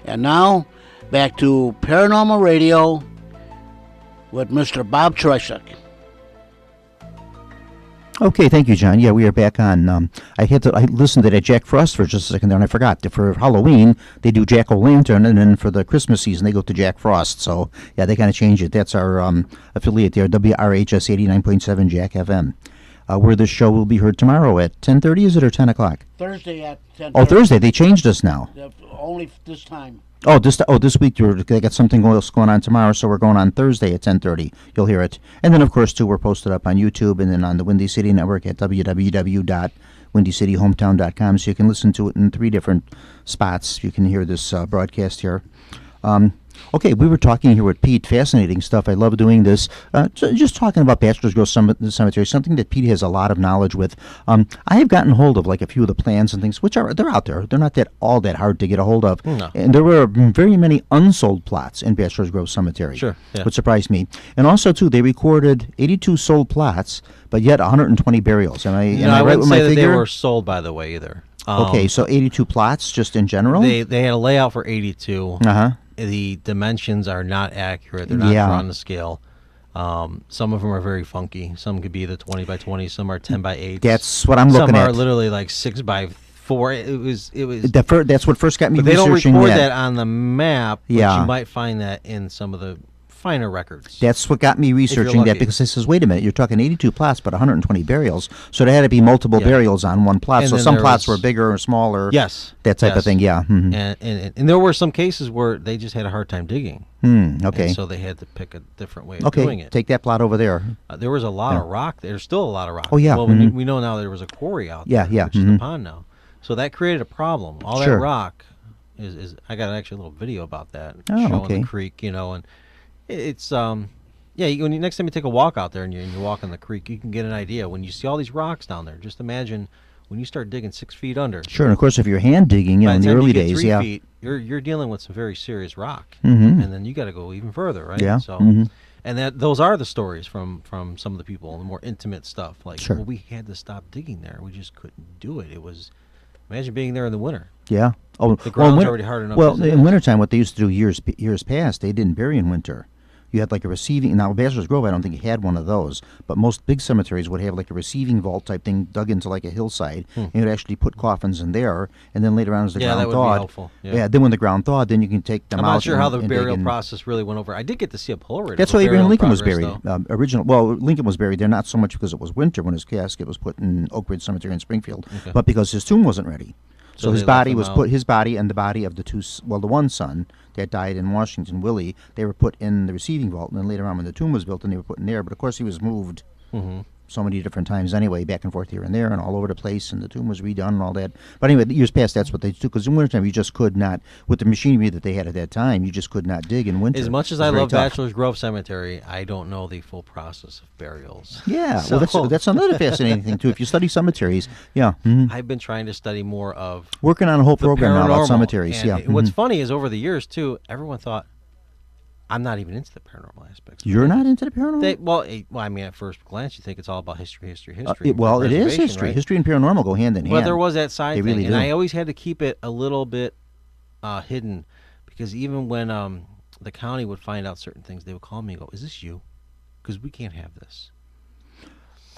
And now, back to Paranormal Radio with Mr. Bob Tricek. Okay, thank you, John. Yeah, we are back on. I listened to that Jack Frost for just a second there, and I forgot. For Halloween, they do Jack-o'-lantern, and then for the Christmas season, they go to Jack Frost. So, yeah, they kind of change it. That's our affiliate there, WRHS 89.7 Jack FM. Where this show will be heard tomorrow at 10:30, is it, or 10 o'clock? Thursday at 10:30. Oh, Thursday. They changed us now. Only this time. This week they got something else going on tomorrow, so we're going on Thursday at 10:30. You'll hear it. And then, of course, too, we're posted up on YouTube and then on the Windy City Network at www.windycityhometown.com, so you can listen to it in 3 different spots. You can hear this broadcast here. Okay, we were talking here with Pete. Fascinating stuff. I love doing this. Just talking about Bachelor's Grove Cemetery, something that Pete has a lot of knowledge with. I have gotten hold of like a few of the plans and things, which they're out there. They're not all that hard to get a hold of. No. And there were very many unsold plots in Bachelor's Grove Cemetery. Sure, yeah. Which surprised me. And also, too, they recorded 82 sold plots, but yet 120 burials. Am I right with my figure? They were sold, by the way, either. Okay, so 82 plots just in general? They had a layout for 82. Uh-huh. The dimensions are not accurate. They're not drawn to scale. Some of them are very funky. Some could be the 20 by 20. Some are 10 by 8. That's what I'm looking at. Some are literally like 6 by 4. It was. That's what first got me but they researching don't record that on the map. But Yeah. you might find that in some of the finer records. That's what got me researching that, because I says, wait a minute, you're talking 82 plots, but 120 burials. So there had to be multiple burials on one plot. And so some plots were bigger or smaller. Yes. That type of thing, yeah. Mm-hmm. And there were some cases where they just had a hard time digging. Okay. And so they had to pick a different way of doing it. Take that plot over there. There was a lot of rock. There's still a lot of rock. Oh, yeah. Well, we know now there was a quarry out there, which is the pond now. So that created a problem. All that rock is I got actually a little video about that showing the creek, and it's next time you take a walk out there and you walk on the creek, you can get an idea. When you see all these rocks down there, just imagine when you start digging 6 feet under. Sure, and of course if you're hand digging, in the early days, 3 feet, you're dealing with some very serious rock, Mm-hmm. and then you got to go even further, right? Yeah. So, Mm-hmm. and those are the stories from some of the people, the more intimate stuff. Like, Sure. well, we had to stop digging there. We just couldn't do it. It was, imagine being there in the winter. Yeah. Oh, The ground's already hard enough. Well, as it in is. wintertime, what they used to do years past, they didn't bury in winter. You had like a receiving. Now, Bachelor's Grove, I don't think had one of those, but most big cemeteries would have like a receiving vault type thing dug into like a hillside. And you'd actually put coffins in there, and then later on, as the ground that would thawed, be helpful. Yeah. Then when the ground thawed, then you can take them out. I'm not sure how the and burial dig in. process really went over. I did get to see a Polaroid. That's of why a Abraham burial Lincoln was progress, buried. though. Well, Lincoln was buried there not so much because it was winter when his casket was put in Oak Ridge Cemetery in Springfield, but because his tomb wasn't ready. So his body was put. His body and the body of the one son that died in Washington, Willie, they were put in the receiving vault, and then later on when the tomb was built, and they were put in there. But of course, he was moved so many different times anyway, back and forth here and there and all over the place, and the tomb was redone and all that. But anyway, the years past, that's what they do, because in wintertime you just could not, with the machinery that they had at that time, you just could not dig in winter. As much as I love Bachelor's Grove Cemetery, I don't know the full process of burials. Yeah, so, well, that's another fascinating thing too. If you study cemeteries, yeah. Mm-hmm. I've been trying to study more of working on a whole program now about cemeteries. And yeah. What's funny is over the years too, everyone thought I'm not even into the paranormal aspects. You're not into the paranormal? Well, I mean, at first glance, you think it's all about history. Well, it is history. Right? History and paranormal go hand in hand. Well, there was that side thing, really and I always had to keep it a little bit hidden, because even when the county would find out certain things, they would call me and go, "Is this you? Because we can't have this."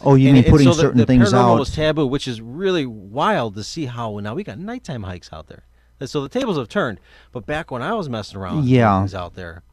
Oh, you mean putting certain things out? The paranormal was taboo, which is really wild to see how now we got nighttime hikes out there. And so the tables have turned. But back when I was messing around with things out there,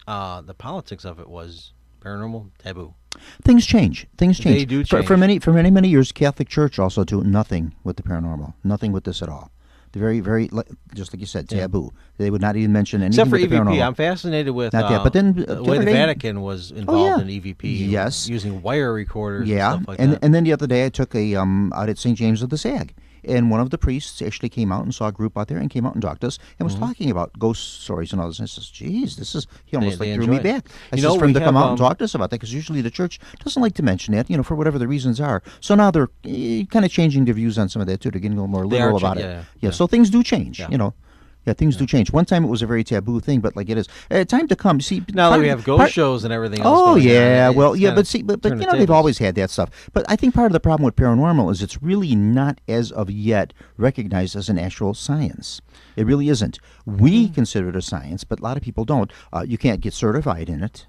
the politics of it was paranormal taboo. Things change. Things change. They do change. For many years, Catholic Church also do nothing with the paranormal, nothing with this at all. They're very, very, just like you said, taboo. They would not even mention anything except for with the EVP. paranormal. I'm fascinated with not that, but then the way the Vatican was involved in EVP. Yes, using wire recorders. Yeah, and stuff like that. And then the other day I took a out at St. James of the Sag. And one of the priests actually came out and saw a group out there and came out and talked to us and was talking about ghost stories and all this. And I says, geez, he almost threw me back. I says for him to come out and talk to us about that, because usually the church doesn't like to mention that, for whatever the reasons are. So now they're kind of changing their views on some of that too. They're getting a little more liberal about it. Yeah, so things do change, Yeah, things do change. One time it was a very taboo thing, but like it is. Time to come. See, now that we have ghost shows and everything else. Oh yeah, well yeah, but they've always had that stuff. But I think part of the problem with paranormal is it's really not as of yet recognized as an actual science. It really isn't. We consider it a science, but a lot of people don't. You can't get certified in it.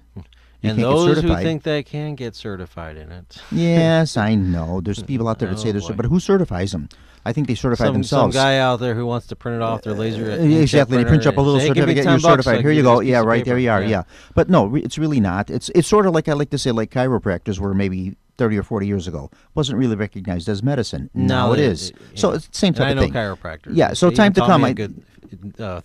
And those who think they can get certified in it. Yes, I know. There's people out there that say this, but who certifies them? I think they certify themselves. Some guy out there who wants to print it off their laser. Exactly, they print up a little certificate. You're certified. Here you go. Yeah, right there you are. Yeah, but no, it's really not. It's sort of like I like to say, like chiropractors were maybe 30 or 40 years ago. Wasn't really recognized as medicine. Now it is. So it's the same type of thing. I know chiropractors. Yeah. So time to come. A good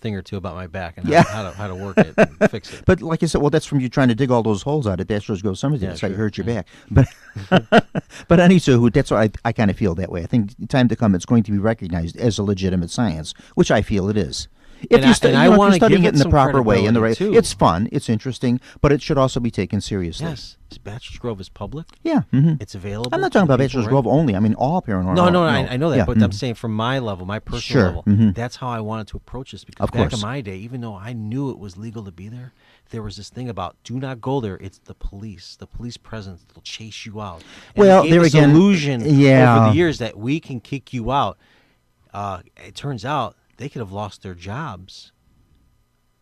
thing or two about my back and how to work it and fix it. But like I said, well, that's from you trying to dig all those holes out at Bachelor's Grove Cemetery. That's why you hurt your back. But but anywho, that's why I kind of feel that way. I think time to come, it's going to be recognized as a legitimate science, which I feel it is. If you're studying it in the proper way, it's fun, it's interesting, but it should also be taken seriously. Yes, Bachelor's Grove is public. Yeah, it's available. I'm not talking about Bachelor's Grove only. I mean all paranormal. No, I know that, but I'm saying from my level, my personal level, that's how I wanted to approach this. Because back in my day, even though I knew it was legal to be there was this thing about do not go there. It's the police presence. They'll chase you out. And well, there again, illusion over the years that we can kick you out. It turns out they could have lost their jobs.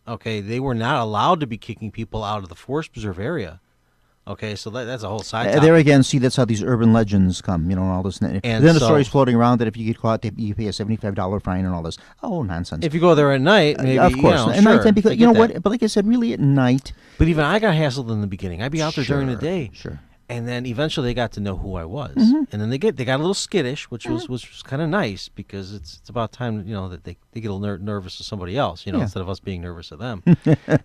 Okay, they were not allowed to be kicking people out of the forest preserve area. Okay, so that's a whole side topic. There again, see, that's how these urban legends come, and all this. And then the story's floating around that if you get caught, you pay a $75 fine and all this. Oh, nonsense. If you go there at night, maybe, of course. At night, because what? But like I said, really at night. But even I got hassled in the beginning. I'd be out there during the day. Sure. And then eventually they got to know who I was, and then they got a little skittish, which was kind of nice, because it's about time that they get a little nervous of somebody else, instead of us being nervous of them.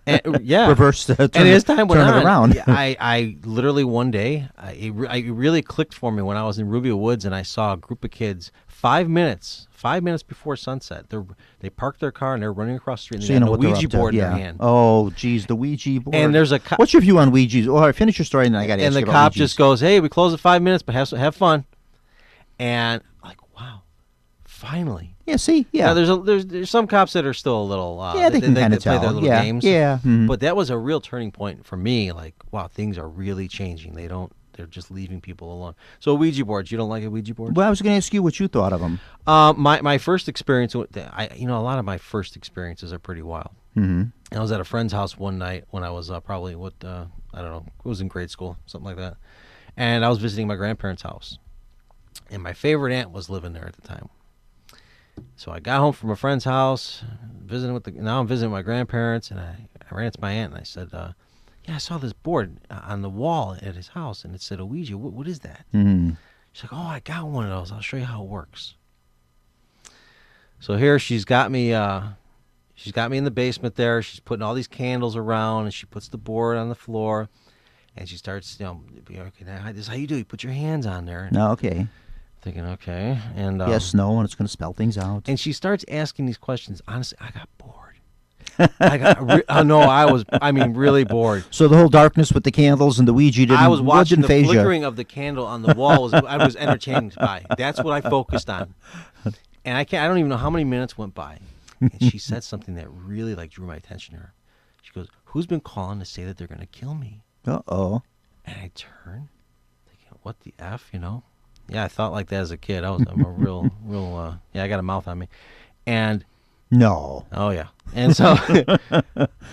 And, reverse. And as time went on, around. I literally one day it really clicked for me when I was in Rubio Woods and I saw a group of kids 5 minutes before sunset. They parked their car and they're running across the street. And so they had a Ouija board in their hand. Oh, geez, the Ouija board. And there's what's your view on Ouijas? Oh, finish your story and then I got to ask you about And the cop Ouijas. just goes, "Hey, we close at 5 minutes, but have fun." And like, wow, finally. Yeah, see, yeah. Now, there's some cops that are still a little. They can kind of play tell. their little games. Yeah. But that was a real turning point for me. Like, wow, things are really changing. They're just leaving people alone. So Ouija boards, you don't like a Ouija board? Well, I was going to ask you what you thought of them. My first experience, a lot of my first experiences are pretty wild. Mm-hmm. I was at a friend's house one night when I was probably I don't know, it was in grade school, something like that, and I was visiting my grandparents' house, and my favorite aunt was living there at the time. So I got home from a friend's house, now I'm visiting my grandparents, and I ran into my aunt and I said, "Yeah, I saw this board on the wall at his house, and it said Ouija. What is that?" Mm-hmm. She's like, "Oh, I got one of those. I'll show you how it works." So here she's got me in the basement there. She's putting all these candles around, and she puts the board on the floor, And she starts, okay, now this is how you do it. You put your hands on there. No, okay. Thinking, okay. And yes, no, and it's going to spell things out. And she starts asking these questions. Honestly, I got bored. I was really bored. So the whole darkness with the candles and the Ouija didn't. I was watching the phase flickering of the candle on the wall. I was entertained by. That's what I focused on. And I don't even know how many minutes went by. And she said something that really drew my attention to her. She goes, "Who's been calling to say that they're going to kill me?" Uh-oh. And I turned, thinking, "What the F?" Yeah, I thought like that as a kid. I'm a real, I got a mouth on me. And no. Oh, yeah. And so,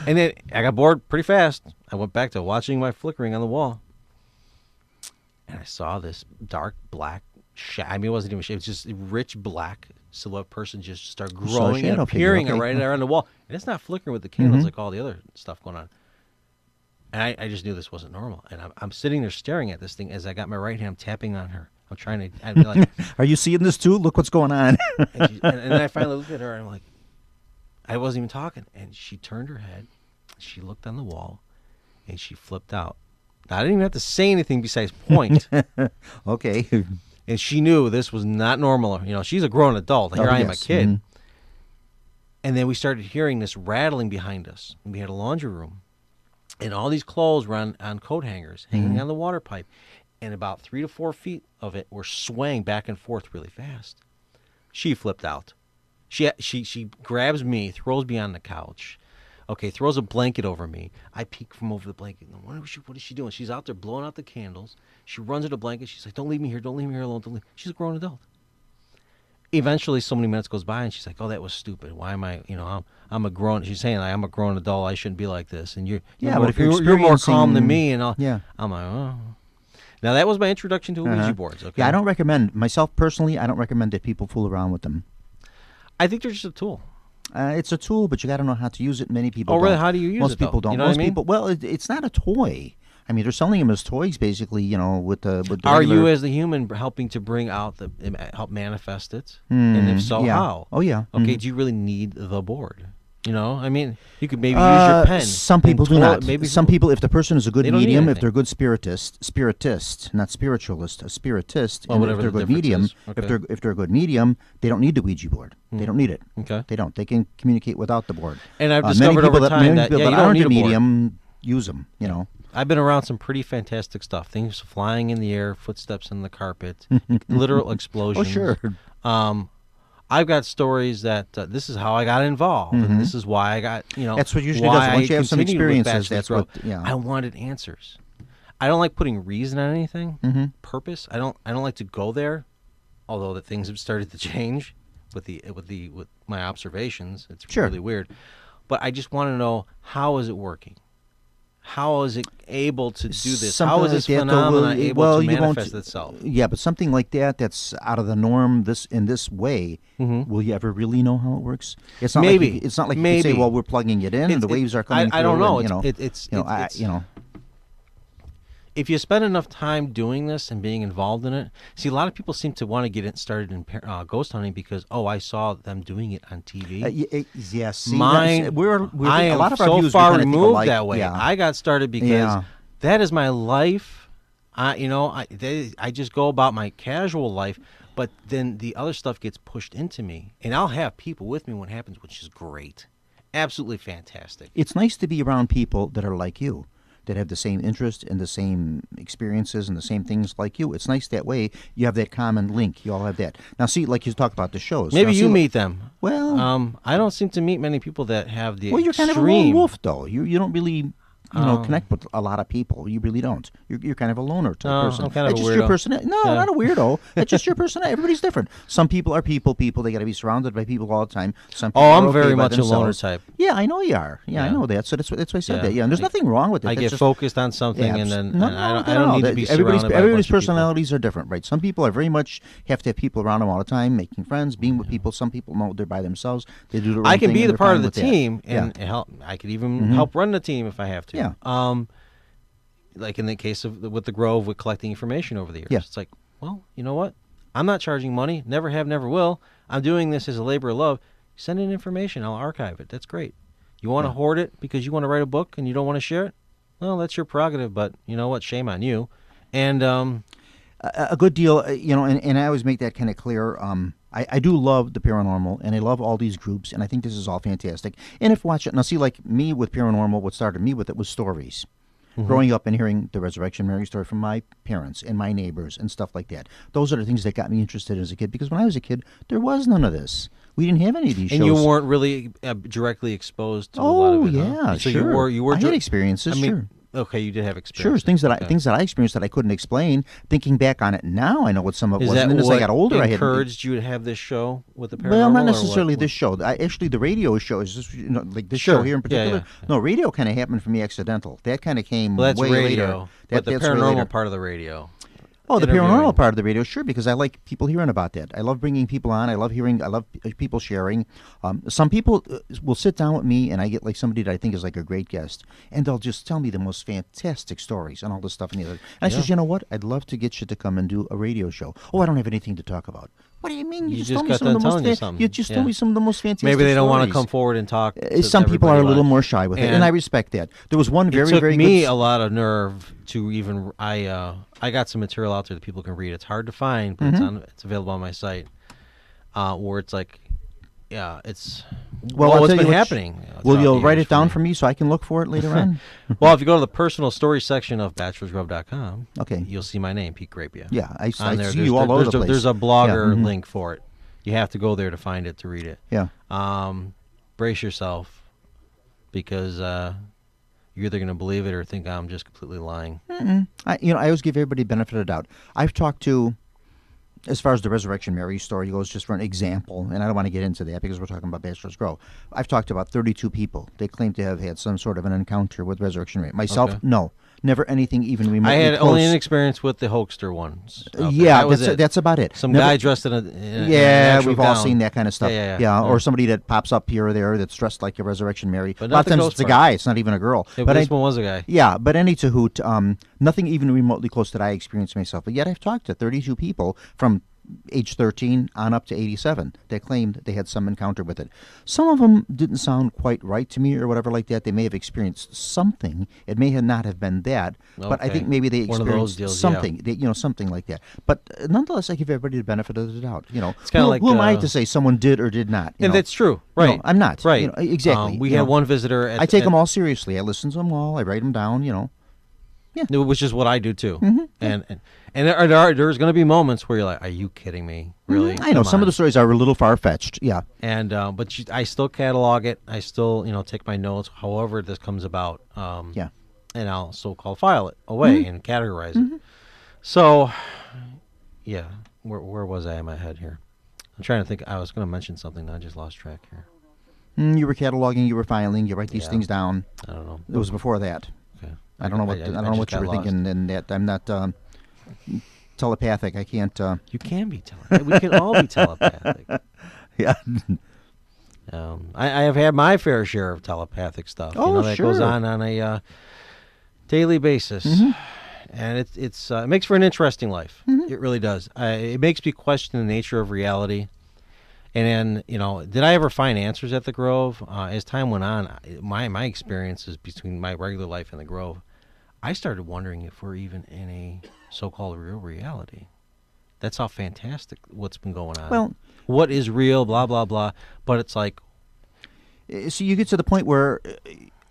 and then I got bored pretty fast. I went back to watching my flickering on the wall. And I saw this dark black it wasn't even shape. It was just a rich black silhouette person just start growing and appearing right there on the wall. And it's not flickering with the candles like all the other stuff going on. And I just knew this wasn't normal. And I'm sitting there staring at this thing as I got my right hand tapping on her. I'm trying to, I'd be like, "Are you seeing this too? Look what's going on." and then I finally looked at her and I'm like, I wasn't even talking. And she turned her head, she looked on the wall, and she flipped out. Now, I didn't even have to say anything besides point. Okay. And she knew this was not normal. She's a grown adult. Here I am, a kid. Mm-hmm. And then we started hearing this rattling behind us. And we had a laundry room. And all these clothes were on coat hangers, hanging on the water pipe. And about 3 to 4 feet of it were swaying back and forth really fast. She flipped out. She grabs me, throws me on the couch. Okay, throws a blanket over me. I peek from over the blanket. What is she doing? She's out there blowing out the candles. She runs to the blanket. She's like, "Don't leave me here. Don't leave me here alone." She's a grown adult. Eventually, so many minutes goes by, and she's like, "Oh, that was stupid. Why am I? I'm a grown." She's saying, "I'm a grown adult. I shouldn't be like this." And but if you're more calm than me, and all. Yeah. I'm like, oh. Now that was my introduction to Ouija boards. Okay. Yeah, I don't recommend myself personally. I don't recommend that people fool around with them. I think they're just a tool. It's a tool, but you got to know how to use it. Many people. Oh, really? Don't. How do you use Most it? People don't. You know Most what I mean? people. Well, it's not a toy. I mean, they're selling them as toys, basically. With the. Are you, as the human, helping to bring out help manifest it? And if so, how? Oh, yeah. Okay. Do you really need the board? I mean, you could maybe use your pen. Some people do not. Maybe some people, if the person is a good medium, if they're a good spiritist, not spiritualist, a spiritist, well, and if they're a good medium, if they're a good medium, they don't need the Ouija board. They don't need it. Okay. They don't. They can communicate without the board. And I've discovered over time that you don't need a medium use them. I've been around some pretty fantastic stuff. Things flying in the air, footsteps in the carpet, literal explosions. Oh, sure. I've got stories that this is how I got involved, and this is why I got, That's what usually does. Once you have some experiences, that's what. Yeah. I wanted answers. I don't like putting reason on anything. Purpose. I don't like to go there. Although the things have started to change with my observations, it's really weird. But I just want to know, how is it working? How is it able to do this? Something how is this phenomenon able to manifest itself? Yeah, but something like that's out of the norm. In this way, will you ever really know how it works? It's not maybe. Like it's not like you can say, "Well, we're plugging it in, and the waves are coming." I don't know. And, if you spend enough time doing this and being involved in it, see, a lot of people seem to want to get started in ghost hunting because, I saw them doing it on TV. Yes, I am so far removed that way. Yeah. I got started because that is my life. I just go about my casual life, but then the other stuff gets pushed into me, and I'll have people with me when it happens, which is great, absolutely fantastic. It's nice to be around people that are like you, that have the same interest and the same experiences and the same things like you. It's nice that way. You have that common link. You all have that. Now, see, like you talk about the shows. Maybe you meet them. Well, I don't seem to meet many people that have the. Well, you're kind of a lone wolf, though. You don't really. Connect with a lot of people. You really don't. You're kind of a loner type person. I'm kind of That's a just weirdo. Your personality. No, not a weirdo. That's just your personality. Everybody's different. Some people are people. They got to be surrounded by people all the time. Some people I'm are okay very by much themselves. a loner type. Yeah, I know you are. Yeah, I know that. So that's why I said that. Yeah, and there's nothing wrong with it. I get focused on something, and then I don't need to be everybody's surrounded by a bunch of personalities are different, right? Some people are very much have to have people around them all the time, making friends, being with people. Some people know they're by themselves. They do the right I can thing, be and the they're part fine of the with that. team and help. I could even help run the team if I have to. Yeah. Like in the case of with the Grove, with collecting information over the years. Yeah. It's like, well, you know what? I'm not charging money. Never have, never will. I'm doing this as a labor of love. Send in information. I'll archive it. That's great. You want to hoard it because you want to write a book and you don't want to share it? well, that's your prerogative, but you know what? Shame on you. And A good deal, and I always make that kind of clear. I do love the paranormal, and I love all these groups, and I think this is all fantastic. And if watch it, now see, like me with paranormal, what started me with it was stories. Growing up and hearing the Resurrection Mary story from my parents and my neighbors and stuff like that. Those are the things that got me interested as a kid, because when I was a kid, there was none of this. We didn't have any of these shows. And you weren't really directly exposed to a lot of it. Yeah, So sure. you were I had experiences, sure. Okay, you did have experience. Sure, things that I experienced that I couldn't explain. Thinking back on it now, I know what some of it Is was. that And then as I got older, I had encouraged you to have this show with the paranormal? Well, not necessarily this show. Actually, the radio show is just like this show here in particular. Yeah. No, radio kind of happened for me accidental. That kind of came Well, that's way radio, later. but the that's way paranormal later. part of the radio. Oh, the interviewing. paranormal part of the radio, sure, because I like people hearing about that. I love bringing people on. I love people sharing. Some people will sit down with me, and I get like somebody that I think is like a great guest, and they'll just tell me the most fantastic stories and all this stuff and the other. And I says, you know what? I'd love to get you to come and do a radio show. Oh, I don't have anything to talk about. What do you mean? You just told me got some of done the telling most you something. You just told me some of the most fantastic Maybe they don't want to stories. come forward and talk. To Some people are a everybody little about it. more shy with it, and I respect that. There was one very, it took very me good... a lot of nerve to even. I got some material out there that people can read. It's hard to find, but it's available on my site. Where it's like, it's what's been happening. Well, you'll write it down for me so I can look for it later on. Well, if you go to the personal story section of bachelorsgrove.com, okay, you'll see my name, Pete Grapia. Yeah, I see there's, you all over the place. There's a blogger link for it. You have to go there to find it, to read it. Yeah. Brace yourself, because you're either going to believe it or think I'm just completely lying. I always give everybody the benefit of the doubt. I've talked to, as far as the Resurrection Mary story goes, just for an example, and I don't want to get into that because we're talking about Bachelor's Grove. I've talked to about 32 people. They claim to have had some sort of an encounter with Resurrection Mary. Myself, no. Never anything even remotely I had close. only an experience with the hoaxer ones. Yeah, that's about it. Some guy dressed in a we've all seen that kind of stuff. Yeah. Or somebody that pops up here or there that's dressed like a Resurrection Mary. But a lot of times it's a part. guy. It's not even a girl. Yeah, but this one was a guy. Yeah, but any to hoot, nothing even remotely close that I experienced myself. But yet I've talked to 32 people from age 13 on up to 87 that claimed they had some encounter with it. Some of them didn't sound quite right to me or whatever like that. They may have experienced something. It may have not have been that, but I think maybe they experienced something. Something like that. But nonetheless, I give everybody the benefit of the doubt. It's kind of like who am I to say someone did or did not? And that's true, right? I'm not. Right. Exactly. We had one visitor. I take them all seriously. I listen to them all. I write them down. Yeah. Which is what I do too. And there's going to be moments where you're like, "Are you kidding me? Really?" I know some of the stories are a little far fetched. Yeah. And I still catalog it. I still take my notes. However this comes about. Yeah. And I'll so-called file it away and categorize it. So, yeah. Where was I in my head here? I'm trying to think. I was going to mention something. I just lost track here. You were cataloging. You were filing. You write these things down. I don't know. It was before that. Okay. I don't know what you were thinking, and that I'm not telepathic. I can't. You can be telepathic. We can all be telepathic. Yeah. I have had my fair share of telepathic stuff. That sure. goes on a daily basis, and it makes for an interesting life. It really does. It makes me question the nature of reality. And then, did I ever find answers at the Grove? As time went on, my experiences between my regular life and the Grove, I started wondering if we're even in a so-called real reality. That's how fantastic what's been going on. Well, what is real, blah, blah, blah. But it's like... So you get to the point where,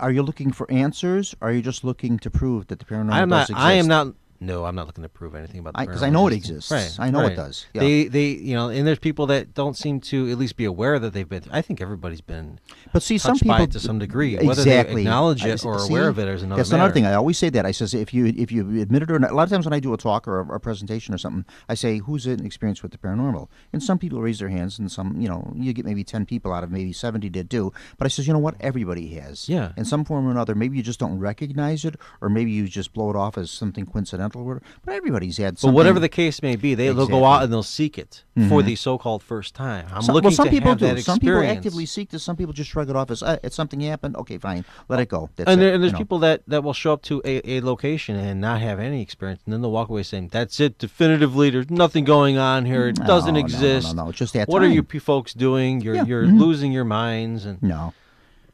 are you looking for answers, or are you just looking to prove that the paranormal does exist? I am not... No, I'm not looking to prove anything about the paranormal. Because I know it exists. Right, I know it does. Yeah. They and there's people that don't seem to at least be aware that they've been. I think everybody's been. But see, some touched by people it to some degree, exactly. whether they acknowledge it or aware of it is another. That's matter. another thing. I always say that. I says if you admit it or not. A lot of times when I do a talk or a presentation or something, I say who's in experience with the paranormal, and some people raise their hands, and some you get maybe 10 people out of maybe 70 did too. But I says what, everybody has. Yeah. In some form or another, maybe you just don't recognize it, or maybe you just blow it off as something coincidental. But everybody's had something. But whatever the case may be, they'll go out and they'll seek it for the so-called first time. Some people do. Some people actively seek this. Some people just shrug it off as it's something happened. Okay, fine, let it go. That's there's people that will show up to a location and not have any experience, and then they'll walk away saying, "That's it, definitively. There's nothing going on here. It doesn't exist. No. It's just that. What are you folks doing? You're losing your minds." And no,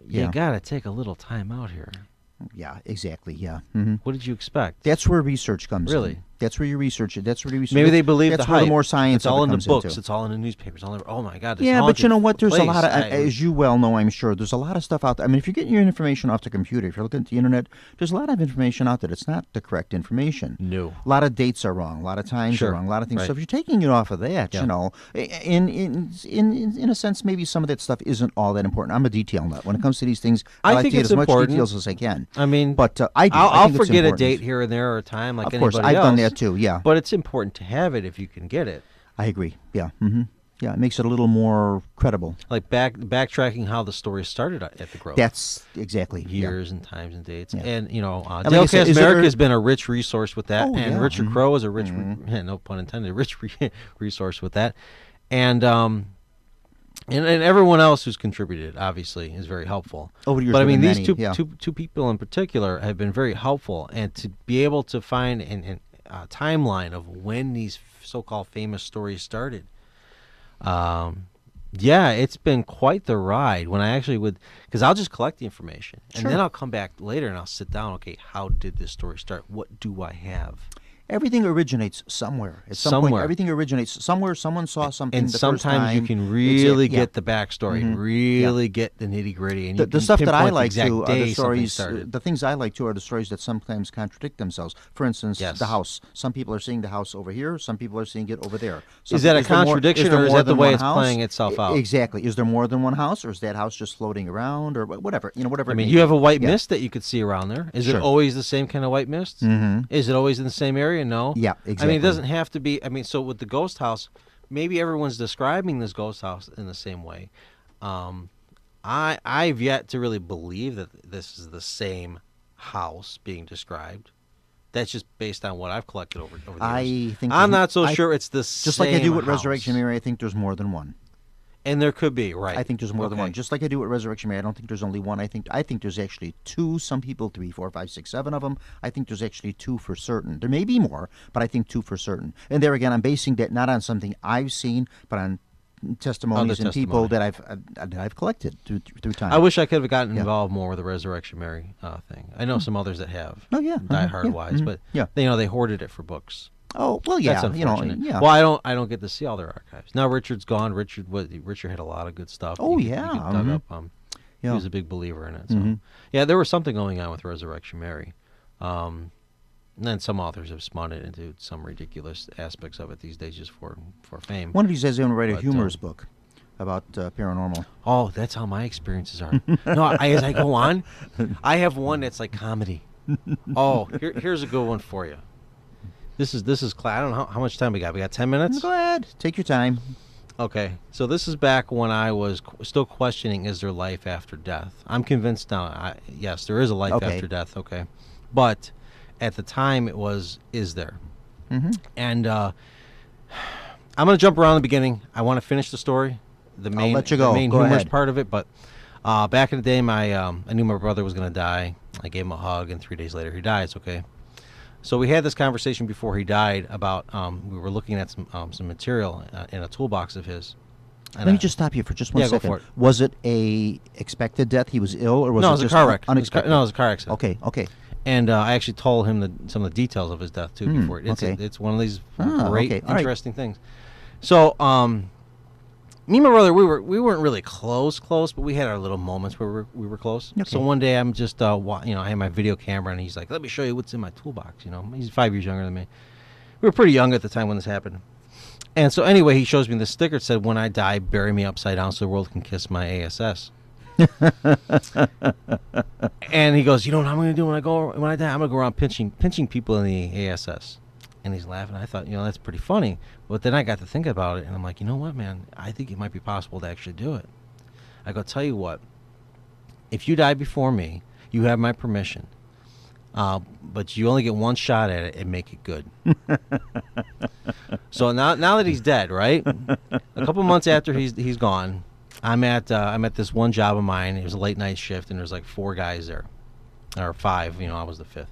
you gotta take a little time out here. Yeah, exactly. Yeah. Mm-hmm. What did you expect? That's where research comes in. Really? That's where you research it. That's where you research. Maybe they believe that's the where hype. the more science It's all of in it the comes books. into. It's all in the newspapers. Oh my God! This Yeah, but you know what? There's a lot of, place. as you well know, I'm sure, there's a lot of stuff out there. I mean, if you're getting your information off the computer, if you're looking at the internet, there's a lot of information out there that's not the correct information. No. A lot of dates are wrong. A lot of times Sure. are wrong. A lot of things. Right. So if you're taking it off of that, Yeah. you know, in a sense, maybe some of that stuff isn't all that important. I'm a detail nut. When it comes to these things, I like think to get it's as much important. details as I can. I mean, But I do. I'll think it's forget a important. date here and there or a time like Of course, anybody I've else. done that too. Yeah, But it's important to have it if you can get it. I agree. Yeah. Mm-hmm. Yeah, it makes it a little more credible. Like backtracking how the story started at the Grove. That's exactly years and times and dates. Yeah. And, you know, like I said, Dalecast is there- America has been a rich resource with that. Oh, and yeah. Richard Mhm. Crowe is a rich, no pun intended, rich resource with that. And everyone else who's contributed, obviously, is very helpful. Over the years, But I mean, there have these been many, two people in particular have been very helpful. And to be able to find a timeline of when these so-called famous stories started, yeah, it's been quite the ride. When I actually would, because I'll just collect the information, and Sure. then I'll come back later and I'll sit down. Okay, how did this story start? What do I have? Everything originates somewhere. At some Somewhere. point, everything originates somewhere. Someone saw something And the first sometimes you time. can really yeah. get the backstory, really get the nitty gritty, and you The can stuff that I pinpoint the like exact too are day the something stories. started. The things I like too are the stories that sometimes contradict themselves. For instance, Yes. the house. Some people are seeing the house over here. Some people are seeing it over there. Is that a there more- contradiction, there or is more that the than way one it's house? playing itself out? Exactly. Is there more than one house, or is that house just floating around, or whatever? You know, whatever. I it mean, may you be. have a white Yeah. mist that you could see around there. Is it Sure. always the same kind of white mist? Mm-hmm. Is it always in the same area? No. Yeah, I mean, exactly. it doesn't have to be. I mean, so with the ghost house, maybe everyone's describing this ghost house in the same way. I've yet to really believe that this is the same house being described. That's just based on what I've collected over the years. I think I'm there's- not so I- sure it's the same Just like I do with house. Resurrection Mary, I think there's more than one. And there could be, right. I think there's more than Okay. one. Just like I do with Resurrection Mary, I don't think there's only one. I think there's actually two. Some people 3, 4, 5, 6, 7 of them. I think there's actually two for certain. There may be more, but I think two for certain. And there again, I'm basing that not on something I've seen, but on testimonies and people that I've collected through time. I wish I could have gotten Yeah. involved more with the Resurrection Mary thing. I know some others that have. Oh, yeah. Die Hard Yeah. wise, Mhm. but Yeah. they hoarded it for books. Oh well, yeah. That's You know, unfortunate. yeah. Well, I don't get to see all their archives. Now Richard's gone. Richard had a lot of good stuff. Oh, You yeah. could dug Mhm. up. He Yeah. was a big believer in it. So. Mhm. Yeah, there was something going on with Resurrection Mary. And then some authors have spun it into some ridiculous aspects of it these days just for fame. One of these days, I'm going to write a But, humorous book about paranormal. Oh, that's how my experiences are. No, as I go on, I have one that's like comedy. Oh, here's a good one for you. This is I don't know how much time we got. We got 10 minutes? Go ahead, take your time. Okay. So this is back when I was still questioning, is there life after death? I'm convinced now, yes, there is a life Okay. after death, okay. But at the time it was, is there? Mm-hmm. And I'm going to jump around the beginning. I want to finish the story. The main, let you go. The main Go humorous ahead. part of it. But back in the day, I knew my brother was going to die. I gave him a hug, and 3 days later he dies, okay. So we had this conversation before he died about we were looking at some material in a toolbox of his. And Let me just stop you for just one Yeah, go second. for it. Was it a expected death? He was ill, or was no, it it was a just car wreck. unexpected? No, it was a car accident. Okay, okay. And I actually told him some of the details of his death too before. okay. It's one of these Ah, great, okay. All right. interesting things. So, me and my brother, we weren't really close, but we had our little moments where we were close. Okay. So one day I'm just, I had my video camera, and he's like, "Let me show you what's in my toolbox." He's 5 years younger than me. We were pretty young at the time when this happened. And so anyway, he shows me the sticker that said, "When I die, bury me upside down so the world can kiss my ASS." And he goes, "You know what I'm going to do when I die? I'm going to go around pinching people in the ASS." And he's laughing. I thought, that's pretty funny. But then I got to think about it, and I'm like, you know what, man? I think it might be possible to actually do it. I go, tell you what. If you die before me, you have my permission. But you only get one shot at it and make it good. So now that he's dead, right? A couple months after he's gone, I'm at this one job of mine. It was a late night shift, and there's like 4 guys there, or 5. I was the 5th.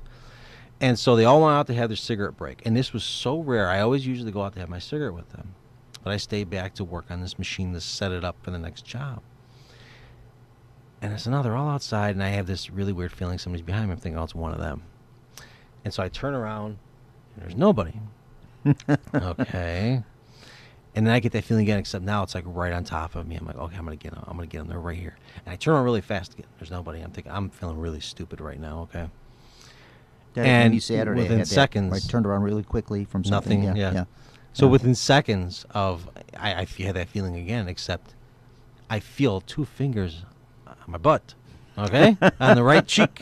And so they all went out to have their cigarette break. And this was so rare. I always usually go out to have my cigarette with them. But I stayed back to work on this machine to set it up for the next job. And so now they're all outside, and I have this really weird feeling somebody's behind me. I'm thinking, oh, it's one of them. And so I turn around, and there's nobody. Okay. And then I get that feeling again, except now it's like right on top of me. I'm like, okay, I'm gonna get him. I'm gonna get him. They're right here. And I turn around really fast again. There's nobody. I'm thinking, I'm feeling really stupid right now. Okay. And you Saturday, within seconds, I turned around really quickly from something. Nothing. Yeah. So within seconds of, I had that feeling again, except I feel 2 fingers on my butt. Okay, on the right cheek.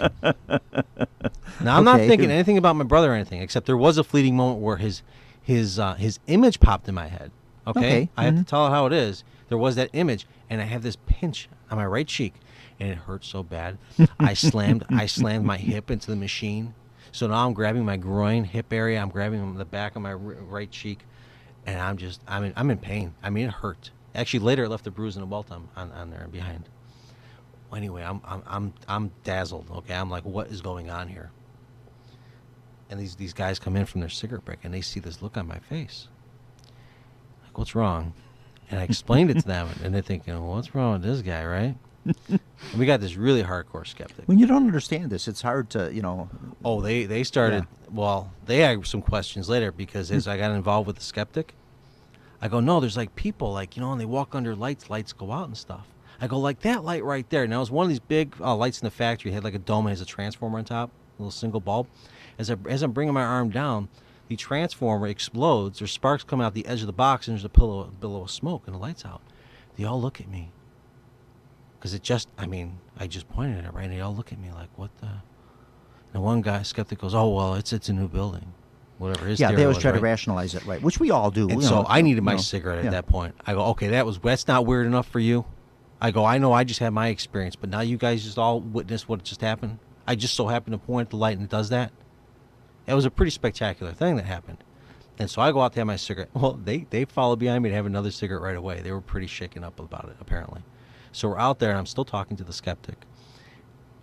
Now I'm not thinking anything about my brother or anything, except there was a fleeting moment where his image popped in my head. Okay. I have to tell it how it is. There was that image, and I have this pinch on my right cheek, and it hurt so bad. I slammed my hip into the machine, so now I'm grabbing my groin, hip area. I'm grabbing the back of my right cheek, and I'm in pain. I mean, it hurt. Actually, later it left a bruise and a welt on there behind. Well, anyway, I'm dazzled. Okay, I'm like, what is going on here? And these guys come in from their cigarette break, and they see this look on my face. Like, what's wrong? And I explained it to them, and they're thinking, well, what's wrong with this guy, right? And we got this really hardcore skeptic. When you don't understand this, it's hard to, Oh, they started. Yeah. Well, they had some questions later because as I got involved with the skeptic, I go, no, there's like people, like, and they walk under lights go out and stuff. I go, like that light right there. Now, it was one of these big lights in the factory. It had like a dome. It has a transformer on top, a little single bulb. As I'm bringing my arm down, the transformer explodes. There's sparks coming out the edge of the box, and there's a billow of smoke, and the light's out. They all look at me. Because I just pointed at it, right? And they all look at me like, what the? And one guy, skeptic, goes, oh, well, it's a new building. Whatever his theory they always was, try right? to rationalize it, right? Which we all do. And so I needed my cigarette at that point. I go, okay, that's not weird enough for you? I go, I know I just had my experience, but now you guys just all witnessed what just happened? I just so happened to point at the light and it does that? It was a pretty spectacular thing that happened. And so I go out to have my cigarette. Well, they followed behind me to have another cigarette right away. They were pretty shaken up about it, apparently. So we're out there, and I'm still talking to the skeptic.